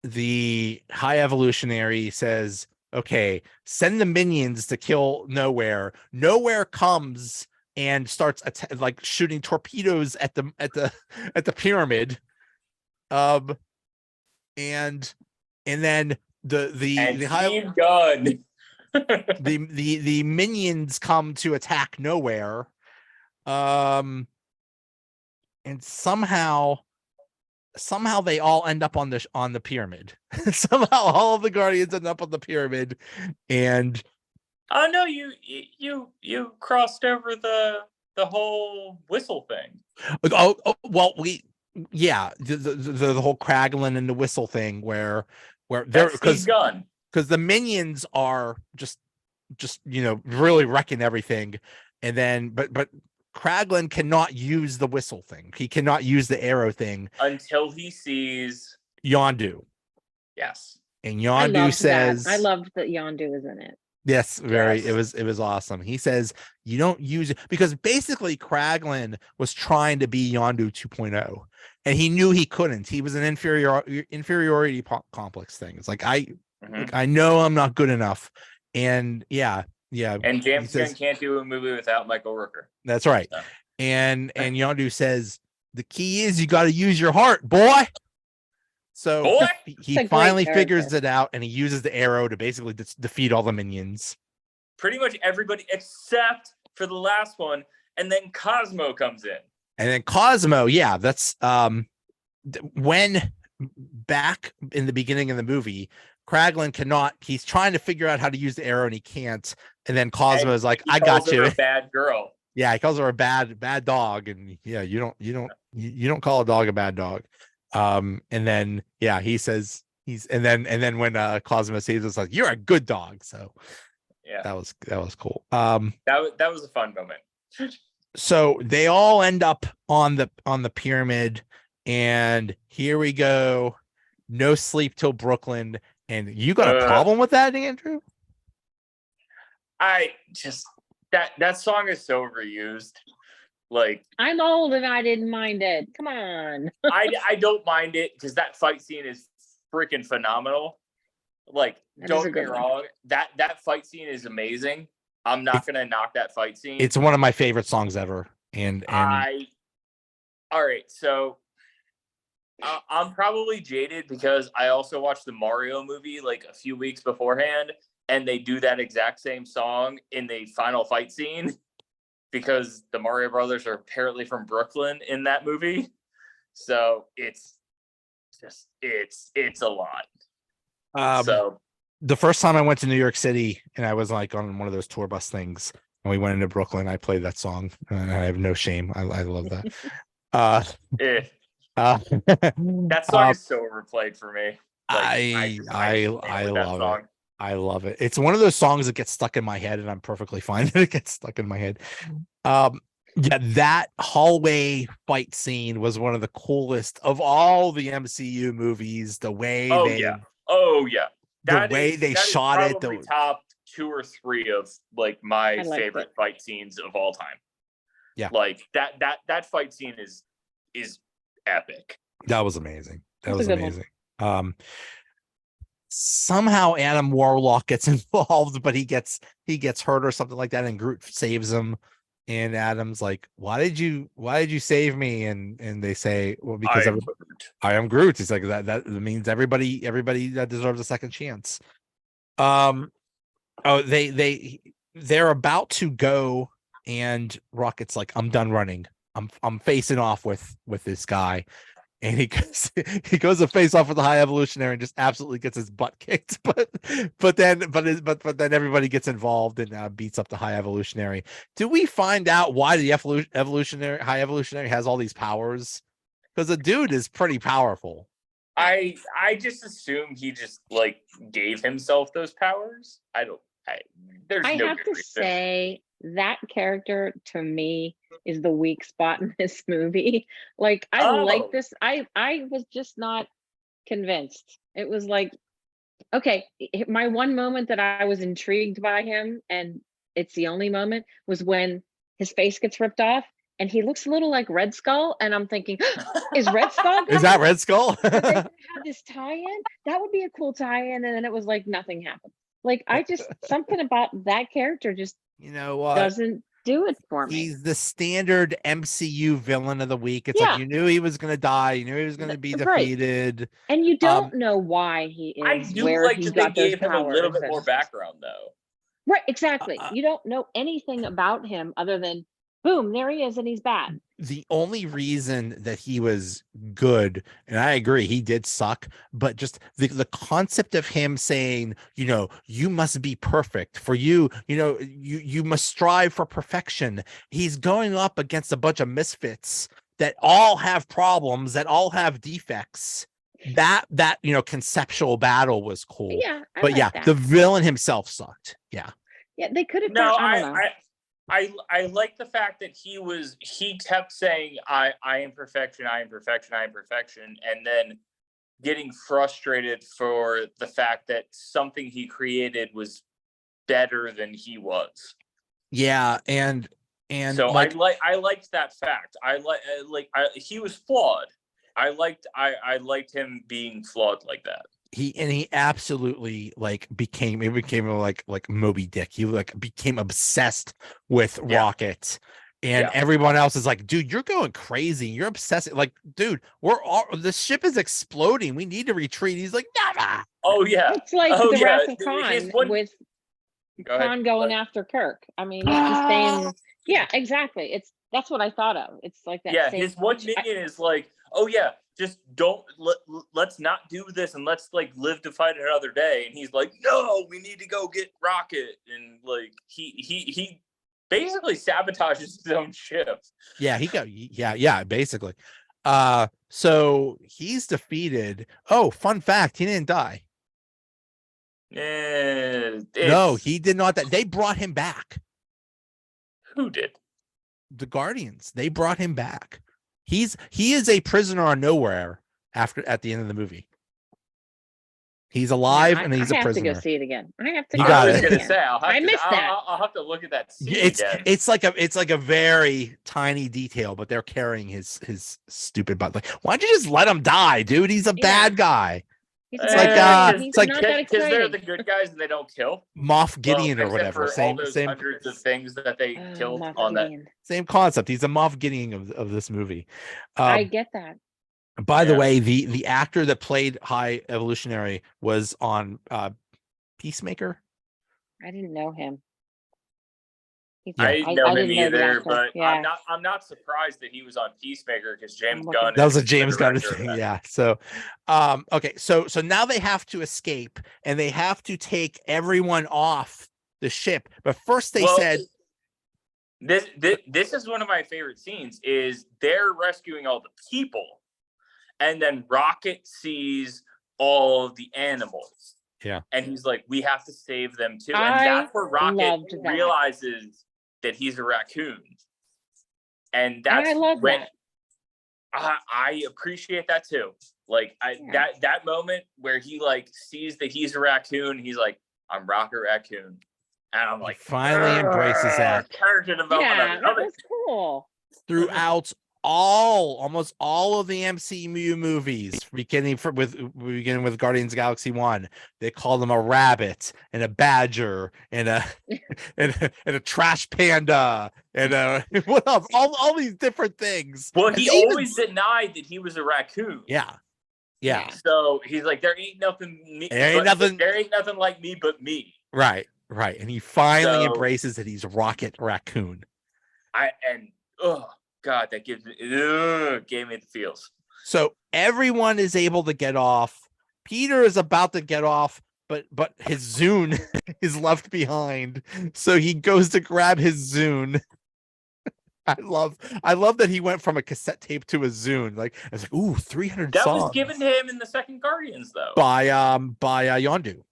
the High Evolutionary says, okay, send the minions to kill Nowhere. Nowhere comes and starts like shooting torpedoes at the pyramid, and then the high gun. the minions come to attack Nowhere, and somehow they all end up on the pyramid. Somehow all of the Guardians end up on the pyramid, and oh no, you crossed over the whole whistle thing. Oh well, the whole Kraglin and the whistle thing where they're because the minions are just really wrecking everything, and then but Kraglin cannot use the whistle thing. He cannot use the arrow thing until he sees Yondu. Yes, and Yondu says, "I loved that Yondu was in it." Yes, very. Yes. It was awesome. He says you don't use it because basically Kraglin was trying to be Yondu 2.0, and he knew he couldn't. He was an inferiority complex thing. It's like I know I'm not good enough, and yeah. And James Gunn can't do a movie without Michael Rooker. That's right. So. And Yondu says the key is you got to use your heart, boy. So he finally figures it out, and he uses the arrow to basically defeat all the minions. Pretty much everybody except for the last one, and then Cosmo comes in. And then Cosmo, yeah, that's when back in the beginning of the movie, Kraglin cannot. He's trying to figure out how to use the arrow, and he can't. And then Cosmo is like, "I got you." A bad girl. Yeah, he calls her a bad dog, and yeah, you don't call a dog a bad dog. And then he says and then when Cosmo says it's like, you're a good dog. So yeah, that was cool. That was a fun moment. So they all end up on the pyramid, and here we go. No sleep till Brooklyn, And you got a problem with that, Andrew? I just that song is so overused. Like, I'm old and I didn't mind it. Come on. I don't mind it because that fight scene is freaking phenomenal. Like, don't get me wrong, that fight scene is amazing. I'm not gonna knock that fight scene. It's one of my favorite songs ever. And all right, so I'm probably jaded because I also watched the Mario movie like a few weeks beforehand, and they do that exact same song in the final fight scene because the Mario brothers are apparently from Brooklyn in that movie. So it's a lot. So the first time I went to New York City and I was like on one of those tour bus things and we went into Brooklyn, I played that song and I have no shame. I love that. That song is so overplayed for me. Like, I love it. I love it. It's one of those songs that gets stuck in my head, and I'm perfectly fine that it gets stuck in my head. Yeah, that hallway fight scene was one of the coolest of all the MCU movies. The way the way they shot it, the top 2 or 3 of like my favorite fight scenes of all time. Yeah, like that fight scene is epic. That was amazing. That was amazing. Somehow Adam Warlock gets involved, but he gets hurt or something like that, and Groot saves him. And Adam's like, "Why did you save me?" And they say, "Well, because I am Groot." He's like, "That means everybody that deserves a second chance." They're about to go, and Rocket's like, "I'm done running. I'm facing off with this guy." And he goes to face off with the High Evolutionary and just absolutely gets his butt kicked. But then everybody gets involved and beats up the High Evolutionary. Do we find out why the High Evolutionary has all these powers? Because the dude is pretty powerful. I just assume he just like gave himself those powers. I have to say that character to me is the weak spot in this movie. Like, like this. I was just not convinced. It was like, okay, my one moment that I was intrigued by him, and it's the only moment, was when his face gets ripped off and he looks a little like Red Skull, and I'm thinking, is Red Skull is that Red Skull? Are they gonna have this tie-in? That would be a cool tie-in. And then it was like nothing happened. Like, I just something about that character just doesn't do it for me. He's the standard MCU villain of the week. It's like you knew he was going to die. You knew he was going to be defeated. And you don't know why he is. I do like that they gave him a little bit more background, though. Right, exactly. You don't know anything about him other than, boom, there he is, and he's bad. The only reason that he was good, and I agree, he did suck, but just the concept of him saying, you must be perfect for you must strive for perfection. He's going up against a bunch of misfits that all have problems, that all have defects. That conceptual battle was cool. Yeah, but the villain himself sucked. Yeah, they could have. I like the fact that he kept saying, I am perfection, I am perfection, I am perfection, and then getting frustrated for the fact that something he created was better than he was. Yeah, and so I liked that fact. He was flawed. I liked him being flawed like that. He absolutely became like Moby Dick. He became obsessed with Rocket, and everyone else is like, dude, you're going crazy. You're obsessed. Like, dude, the ship is exploding. We need to retreat. He's like, never. Oh yeah, it's like the Wrath of Khan with Khan going after Kirk. I mean, he's just saying, yeah, exactly. That's what I thought of. It's like that. Yeah, his one minion is like, oh yeah, just let's not do this and let's live to fight another day. And he's like, no, we need to go get Rocket. And he basically sabotages his own ship. Yeah, basically. So he's defeated. Oh, fun fact, he didn't die. No, he did not. They brought him back. Who did? The Guardians. They brought him back. He is a prisoner on nowhere at the end of the movie. He's alive Yeah, and he's I a have prisoner. to go see it again. I have to. You go got see it. I was gonna again. say I missed that. I'll have to look at that scene again. It's like a very tiny detail, but they're carrying his stupid butt. Like, why don't you just let him die, dude? He's a bad guy. He's It's not like, that- it's he's like not that because they're the exciting. good guys and they don't kill. Moff Gideon or except whatever. for all Same those hundreds of things that they killed Moff on that. Gideon. same concept. He's a Moff Gideon of this movie. I get that. By the Yeah. way, the actor that played High Evolutionary was on Peacemaker. I didn't know him. I didn't know him didn't know the either, actor. but Yeah. I'm not surprised that he was on Peacemaker because James looking. Gunn. That was a is the James Gunn director of thing. that. Yeah. So, okay. So now they have to escape and they have to take everyone off the ship. But first they said, this is one of my favorite scenes. Is they're rescuing all the people, and then Rocket sees all of the animals. Yeah. And he's like, we have to save them too. And I that's where Rocket loved that. realizes that he's a raccoon. And that's I love when that. I appreciate that too. Like that moment where he like sees that he's a raccoon, he's like, I'm Rocket Raccoon. And I'm like, finally embraces that. character development. Yeah, I love that it. was cool. Throughout almost all of the MCU movies, beginning with Guardians of the Galaxy 1, they call them a rabbit and a badger and a and a trash panda and what else? All these different things. Well, And he even- always denied that he was a raccoon. yeah. So he's like, there ain't nothing like me but me. Right. And he finally So- embraces that he's Rocket Raccoon. Oh God, that gave me the feels. So everyone is able to get off. Peter is about to get off, but his Zune is left behind. So he goes to grab his Zune. I love that he went from a cassette tape to a Zune. Like I was like, ooh, 300 That songs. was given to him in the second Guardians, though. by Yondu.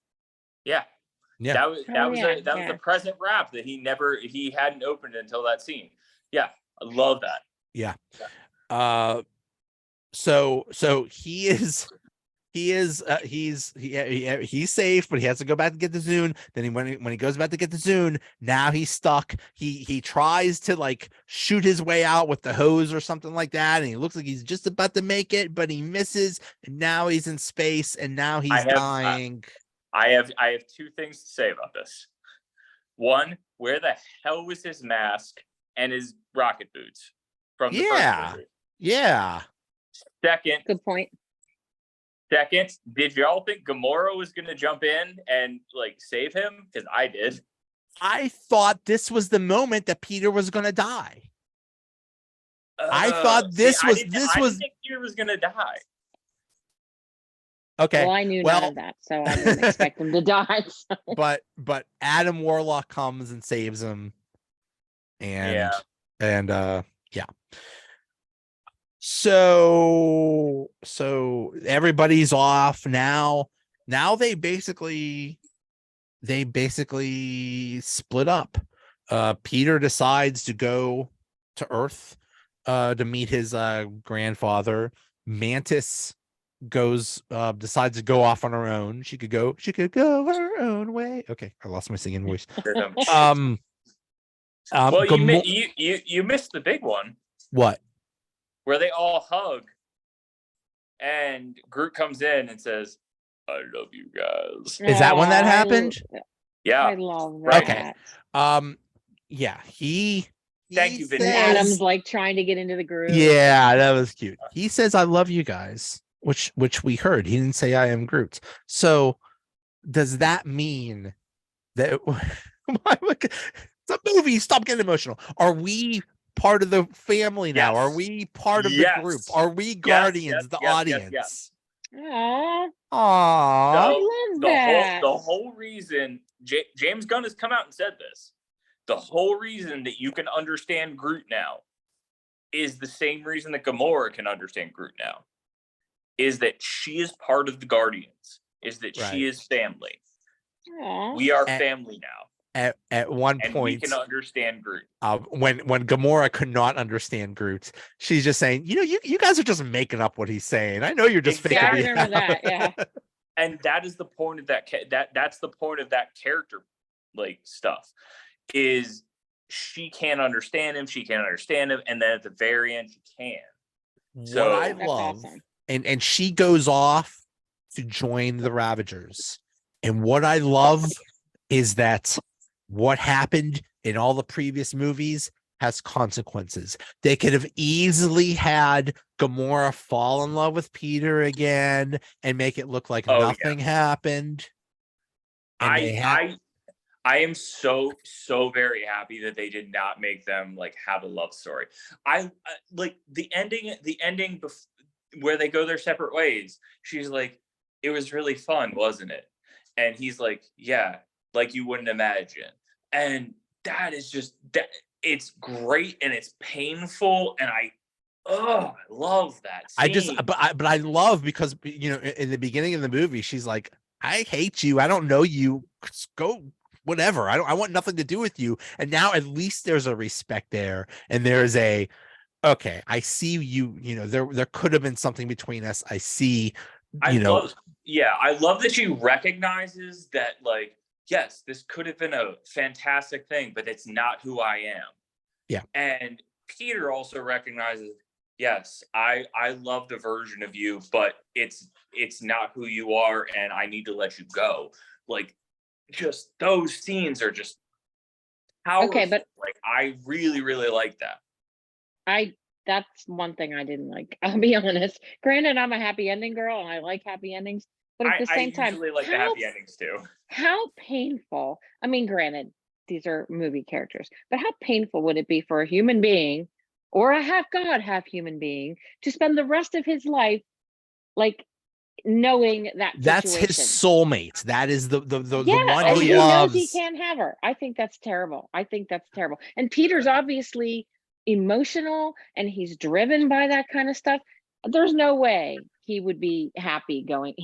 Yeah. Yeah. That was yeah. a present wrap that he hadn't opened until that scene. Yeah, I love that. Yeah. So he's safe, but he has to go back to get the Zune. Then when he goes back to get the Zune, now he's stuck. He tries to like shoot his way out with the hose or something like that, and he looks like he's just about to make it, but he misses, and now he's in space, and now he's dying. I have two things to say about this. One, where the hell was his mask and his rocket boots from the first movie? Yeah. Second, Good point. Did y'all think Gamora was going to jump in and like save him? Because I did. I thought this was the moment that Peter was going to die. I thought I this was didn't think Peter was going to die. okay. Well, I knew none of that, so I didn't expect him to die. So. But Adam Warlock comes and saves him. And yeah. So everybody's off now. Now they basically split up. Peter decides to go to Earth to meet his grandfather. Mantis decides to go off on her own. She could go her own way. Okay, I lost my singing voice. Well, you missed the big one. What? Where they all hug, and Groot comes in and says, "I love you guys." Is that when that happened? Yeah. I love that. Okay. Yeah. Thank you, says, Vinny. Adam's like trying to get into the groove. Yeah, that was cute. He says, "I love you guys," which we heard. He didn't say, "I am Groot." So does that mean that it's a movie? Stop getting emotional. Are we part of the family now? Yes. Are we part of the group? Are we guardians, the audience? Yes. Aww. Aww. I love that. The whole reason James Gunn has come out and said this, the whole reason that you can understand Groot now is the same reason that Gamora can understand Groot now, is that she is part of the Guardians, is that she is family. Aww. We are family now. At one and point, we can understand Groot. When Gamora could not understand Groot, she's just saying, you guys are just making up what he's saying. I know you're just Yeah, I faking it remember out." that. Yeah. and that is the point of that's the point of that character like stuff is she can't understand him, and then at the very end she can. So what I love, awesome. and she goes off to join the Ravagers, and what I love is that what happened in all the previous movies has consequences. They could have easily had Gamora fall in love with Peter again and make it look like nothing happened. And I am so very happy that they did not make them like have a love story. I like the ending where they go their separate ways. She's like, it was really fun, wasn't it? And he's like, yeah, like you wouldn't imagine. And that is just that. It's great and it's painful, and I love that scene. But I love because in the beginning of the movie, she's like, I hate you. I don't know you. Go whatever. I want nothing to do with you. And now at least there's a respect there, and there's okay. I see you. There could have been something between us. I see. I love that she recognizes that, like, yes, this could have been a fantastic thing, but it's not who I am. Yeah. And Peter also recognizes, yes, I love the version of you, but it's not who you are, and I need to let you go. Like, just those scenes are just powerful. Okay, but like I really, really like that. That's one thing I didn't like. I'll be honest. Granted, I'm a happy ending girl and I like happy endings, but at the same time, I usually like the happy endings too. How painful. I mean, granted, these are movie characters, but how painful would it be for a human being or a half god, half human being to spend the rest of his life like knowing that's his soulmate. That is the one and he loves. Knows he can't have her. I think that's terrible. And Peter's obviously emotional and he's driven by that kind of stuff. There's no way he could be happy going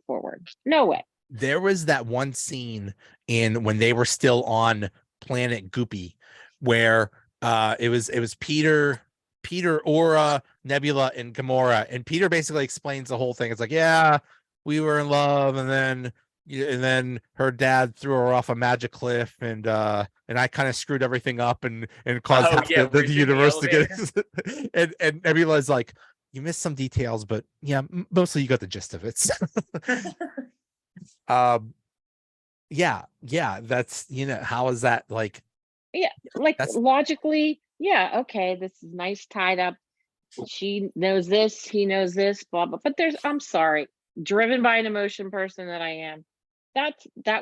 forward. No way. There was that one scene when they were still on planet Goopy where it was Peter, Aura, Nebula, and Gamora, and Peter basically explains the whole thing. It's like, yeah, we were in love, and then her dad threw her off a magic cliff, and I kind of screwed everything up and caused the universe to get. and Nebula's like, you missed some details, but yeah, mostly you got the gist of it. That's how is that like? Yeah, like logically, yeah, okay, this is nice tied up. She knows this, he knows this, blah blah. But I'm sorry, driven by an emotion person that I am, that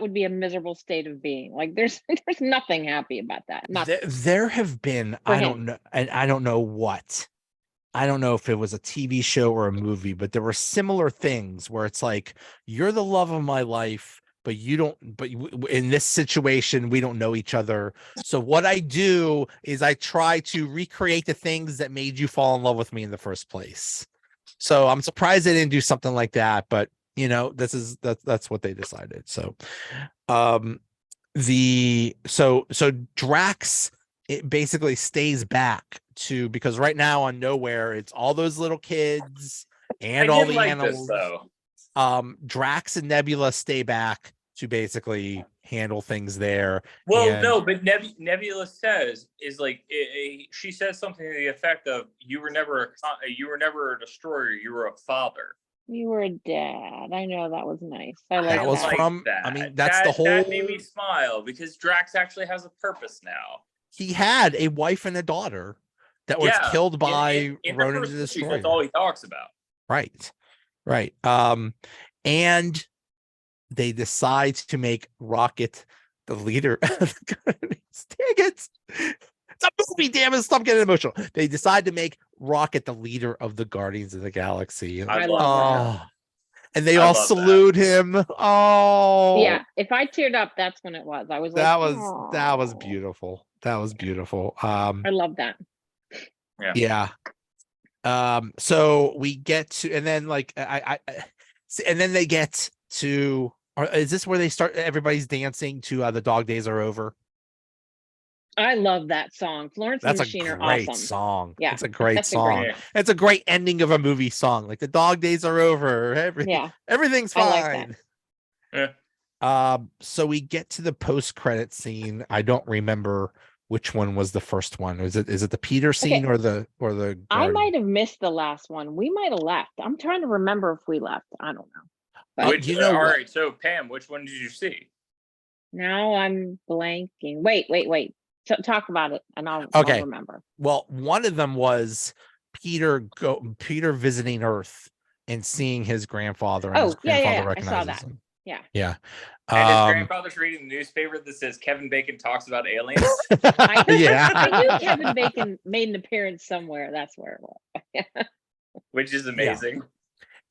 would be a miserable state of being. Like there's nothing happy about that. There have been, I don't know, and I don't know what. I don't know if it was a TV show or a movie, but there were similar things where it's like, you're the love of my life, but in this situation, we don't know each other. So what I do is I try to recreate the things that made you fall in love with me in the first place. So I'm surprised they didn't do something like that, but that's what they decided. So, so Drax, it basically stays back because right now on Nowhere, it's all those little kids and all the animals. Drax and Nebula stay back to basically handle things there. Well, no, but Nebula says she says something to the effect of, you were never a destroyer, you were a father. You were a dad. I know, that was nice. I like that. I mean, that's the whole. That made me smile because Drax actually has a purpose now. He had a wife and a daughter that was killed by Ronan the Destroyer. That's all he talks about. Right. And they decide to make Rocket the leader of the Guardians. Dang it. It's a movie, damn it. Stop getting emotional. They decide to make Rocket the leader of the Guardians of the Galaxy. I love that. And they all salute him. Oh. Yeah, if I teared up, that's when it was. I was like, that was beautiful. That was beautiful. I love that. Yeah. So we get to, and then like and then they get to, is this where they start, everybody's dancing to The Dog Days Are Over? I love that song. Florence and That's the a Machine are great awesome. song. Yeah, It's a great that's a song. great- It's a great ending of a movie song. Like the dog days are over. Yeah, Everything's I like that. fine. So we get to the post-credit scene. I don't remember which one was the first one. Is it the Peter scene or the I Guardian? might have missed the last one. We might have left. I'm trying to remember if we left. I don't know. But you know all what? right, so Pam, which one did you see? now I'm blanking. Wait. Talk about it and I'll remember. Well, one of them was Peter visiting Earth and seeing his grandfather, and his grandfather recognizes I saw that. him. Yeah. Yeah. And his grandfather's reading the newspaper that says Kevin Bacon talks about aliens. I knew Kevin Bacon made an appearance somewhere. That's where it was. Which is amazing. Yeah.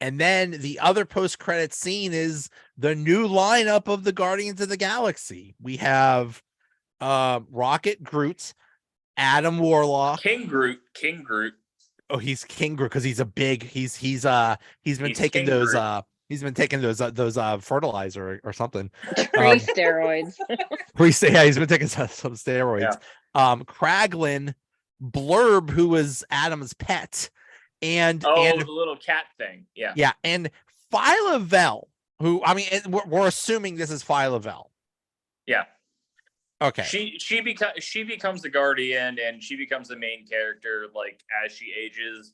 And then the other post-credit scene is the new lineup of the Guardians of the Galaxy. We have Rocket Groot, Adam Warlock, King Groot. Oh, he's King Groot because he's a big. He's been taking those fertilizer or something. Pre-steroids. Yeah, he's been taking some steroids. Yeah. Kraglin, Blurb, who was Adam's pet, and the little cat thing. Yeah, and Phyla-Vell, who we're assuming this is Phyla-Vell. Yeah. Okay. She becomes the Guardian, and she becomes the main character like as she ages,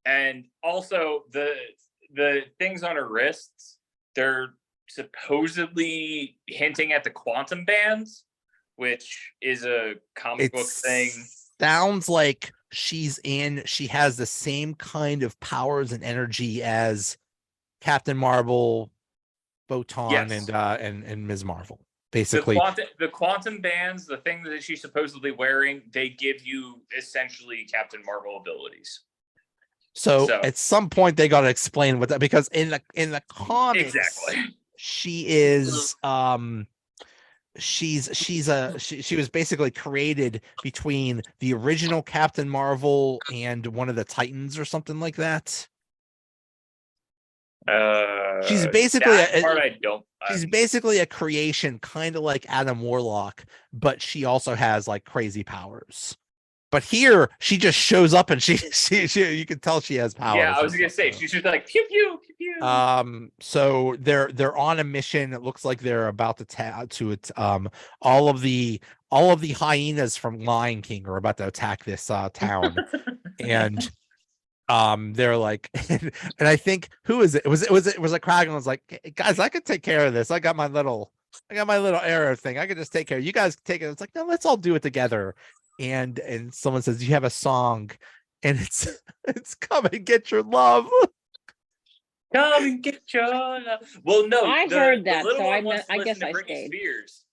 and also the things on her wrists, they're supposedly hinting at the quantum bands, which is a comic book thing. Sounds like she has the same kind of powers and energy as Captain Marvel, Photon, Yes. and Ms. Marvel. Basically, the quantum bands, the thing that she's supposedly wearing, they give you essentially Captain Marvel abilities. So at some point they got to explain what that, because in the comics, exactly, she is she was basically created between the original Captain Marvel and one of the Titans or something like that. She's basically she's basically a creation, kind of like Adam Warlock, but she also has like crazy powers. But here she just shows up and she you can tell she has powers. Yeah, I was gonna say she's just like pew pew pew pew. So they're on a mission. It looks like they're about to all of the hyenas from Lion King are about to attack this town, and they're like, and I think who is it? Was it Kragan was like, hey, guys, I could take care of this. I got my little arrow thing. I could just take care. You guys take it. It's like, no, let's all do it together. And someone says, you have a song, and it's come and get your love. Come and get your love. Well, no, I heard that, so I guess I Britney stayed. Spears.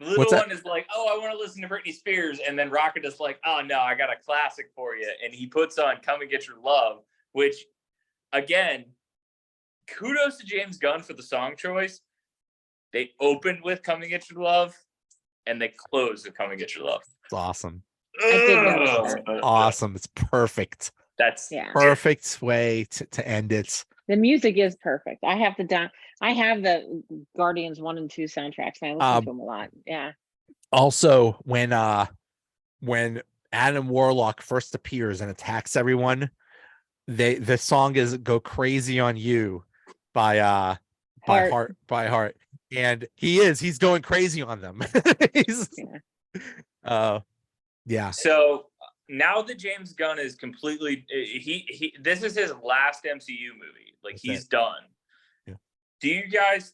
The little one is like, oh, I want to listen to Britney Spears, and then Rocket is like, oh no, I got a classic for you, and he puts on "Come and Get Your Love," which, again, kudos to James Gunn for the song choice. They opened with "Come and Get Your Love," and they closed with "Come and Get Your Love." It's awesome. Awesome. It's perfect. That's perfect way to end it. The music is perfect. I have the Guardians 1 and 2 soundtracks, and I listen to them a lot. Yeah. Also, when Adam Warlock first appears and attacks everyone, the song is "Go Crazy on You" by Heart. And he's going crazy on them. Yeah. So now that James Gunn is completely, this is his last MCU movie. Like, he's done. Yeah. Do you guys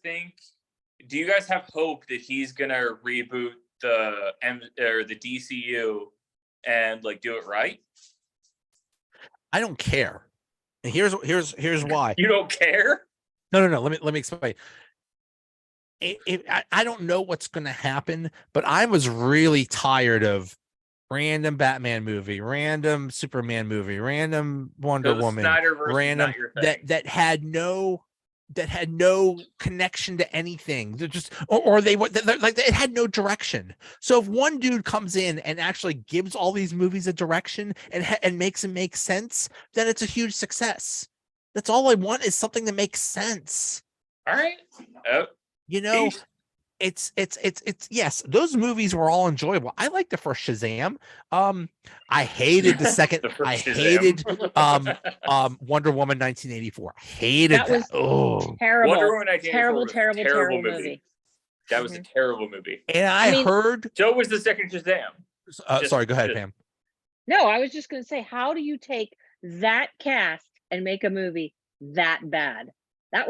have hope that he's gonna reboot the DCU and like do it right? I don't care. And here's why. You don't care? No. Let me explain. I don't know what's going to happen, but I was really tired of random Batman movie, random Superman movie, random Wonder Woman, random that had no connection to anything. They're just it had no direction. So if one dude comes in and actually gives all these movies a direction and makes them make sense, then it's a huge success. That's all I want, is something that makes sense. All right. yes, those movies were all enjoyable. I liked the first Shazam. I hated the second. I hated Wonder Woman 1984. Hated that. Was terrible. Wonder Woman 1984 terrible movie. That was a terrible movie. And I heard. So was the second Shazam. Sorry, go ahead, Pam. No, I was just going to say, how do you take that cast and make a movie that bad? That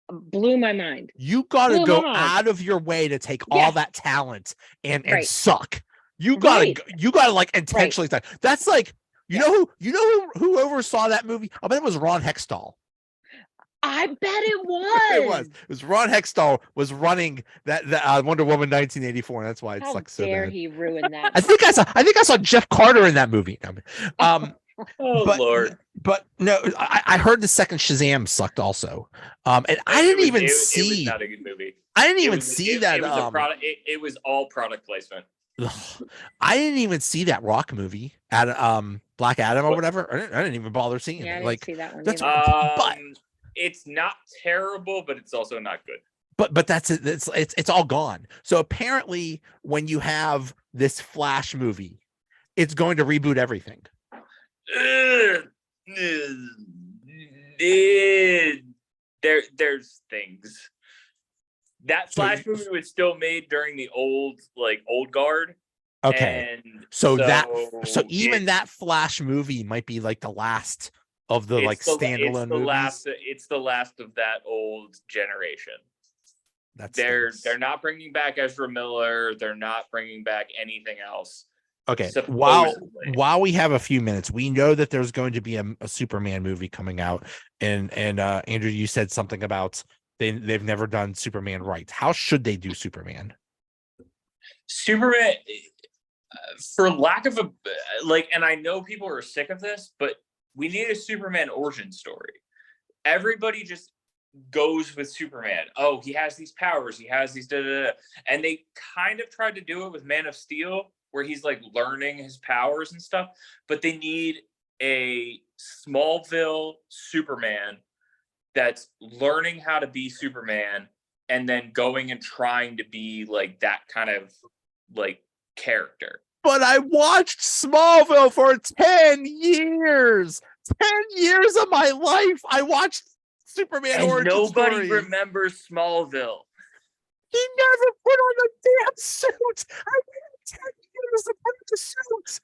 blew my mind. You got to go out of your way to take all that talent and suck. You got to like intentionally suck. That's like, you know who oversaw that movie? I bet it was Ron Hextall. I bet it was. It was Ron Hextall was running that Wonder Woman 1984. And that's why it sucks so bad. How dare he ruin that? I think I saw Jeff Carter in that movie. Lord! But no, I heard the second Shazam sucked also. And I didn't even see. It was not a good movie. I didn't even see that. It was a product. It was all product placement. I didn't even see that Rock movie at Black Adam or whatever. I didn't even bother seeing it. I didn't see that one. That's but it's not terrible, but it's also not good. But that's it. It's all gone. So apparently, when you have this Flash movie, it's going to reboot everything. There's things. That Flash movie was still made during the old guard. Okay. So even that Flash movie might be like the last of the standalone movies. It's the last of that old generation. They're not bringing back Ezra Miller. They're not bringing back anything else. Okay. While we have a few minutes, we know that there's going to be a Superman movie coming out, and Andrew, you said something about they've never done Superman right. How should they do Superman? Superman, for lack of and I know people are sick of this, but we need a Superman origin story. Everybody just goes with Superman. Oh, he has these powers. He has these and they kind of tried to do it with Man of Steel, where he's like learning his powers and stuff. But they need a Smallville Superman that's learning how to be Superman and then going and trying to be like that kind of like character. But I watched Smallville for 10 years. 10 years of my life. I watched Superman origin nobody story. Remembers Smallville. He never put on a damn suit. I waited 10 years to put on the suit.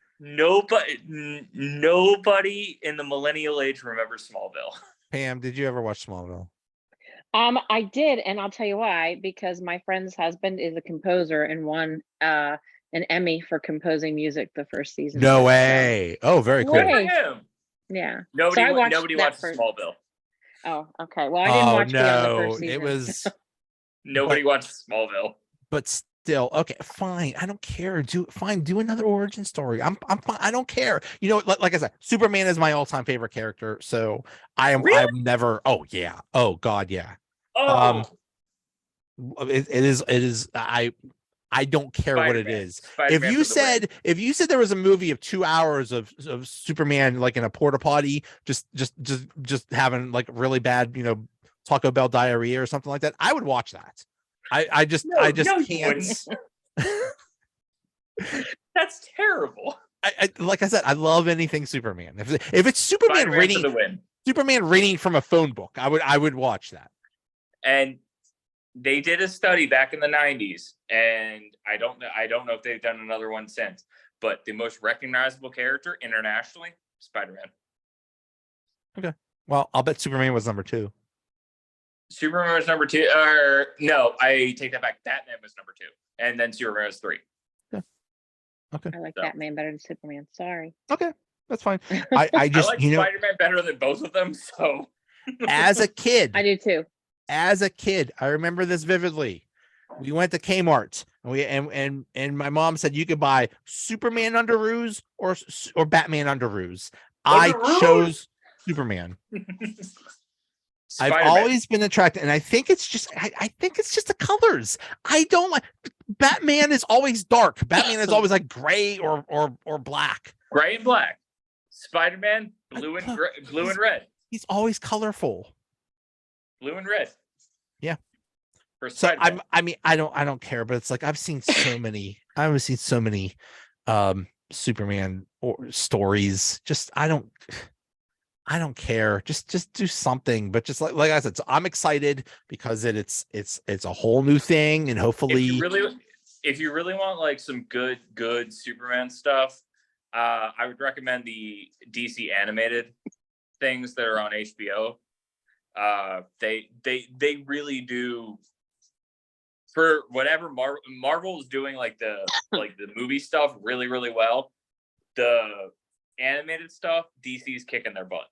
Nobody in the millennial age remembers Smallville. Pam, did you ever watch Smallville? I did, and I'll tell you why. Because my friend's husband is a composer and won an Emmy for composing music the first season. No way! Oh, very cool. Yeah. Nobody watched Smallville. Oh, okay. Well, I didn't watch beyond the first season. It was nobody watched Smallville. But still, okay, fine. I don't care. Do another origin story. I'm fine. I don't care. You know, like I said, Superman is my all-time favorite character. So I'm never. Oh yeah. Oh God, yeah. Oh. It is. I don't care what it is. Spider-Man if you said there was a movie of 2 hours of Superman like in a porta potty, just having like really bad, Taco Bell diarrhea or something like that, I would watch that. I just can't. That's terrible. I like I said, I love anything Superman. If it's Superman reading from a phone book, I would watch that. And they did a study back in the 90s, and I don't know if they've done another one since, but the most recognizable character internationally, Spider-Man. Okay. Well, I'll bet Superman was number 2. Superman was number 2. Or no, I take that back. Batman was number 2, and then Superman was 3. Yeah. Okay. I like Batman better than Superman. Sorry. Okay, that's fine. I just like Spider-Man better than both of them. So as a kid, I do too. As a kid, I remember this vividly. We went to Kmart and my mom said you could buy Superman underoos or Batman underoos. I chose Superman. I've always been attracted, and I think it's just the colors. I don't like Batman is always dark. Batman is always like gray or black. Gray and black. Spider-Man, blue and red. He's always colorful. Blue and red. Yeah. So I mean, I don't care, but it's like I've seen so many Superman or stories. Just I don't care. Just do something. But just like I said, so I'm excited because it's a whole new thing, and hopefully, if you really want like some good Superman stuff, I would recommend the DC animated things that are on HBO. They really do, for whatever Marvel is doing, like the movie stuff really well. The animated stuff, DC's kicking their butt.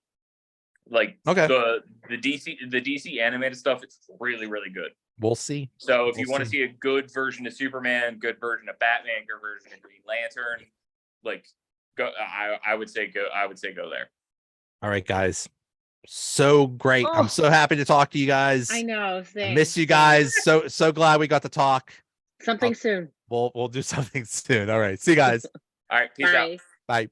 Like the DC animated stuff, it's really good. We'll see. So if you want to see a good version of Superman, good version of Batman, good version of Green Lantern, like go. I would say go there. All right, guys. So great. I'm so happy to talk to you guys. I know. I miss you guys. So glad we got to talk. Something soon. We'll do something soon. All right. See you guys. All right. Peace out. Bye.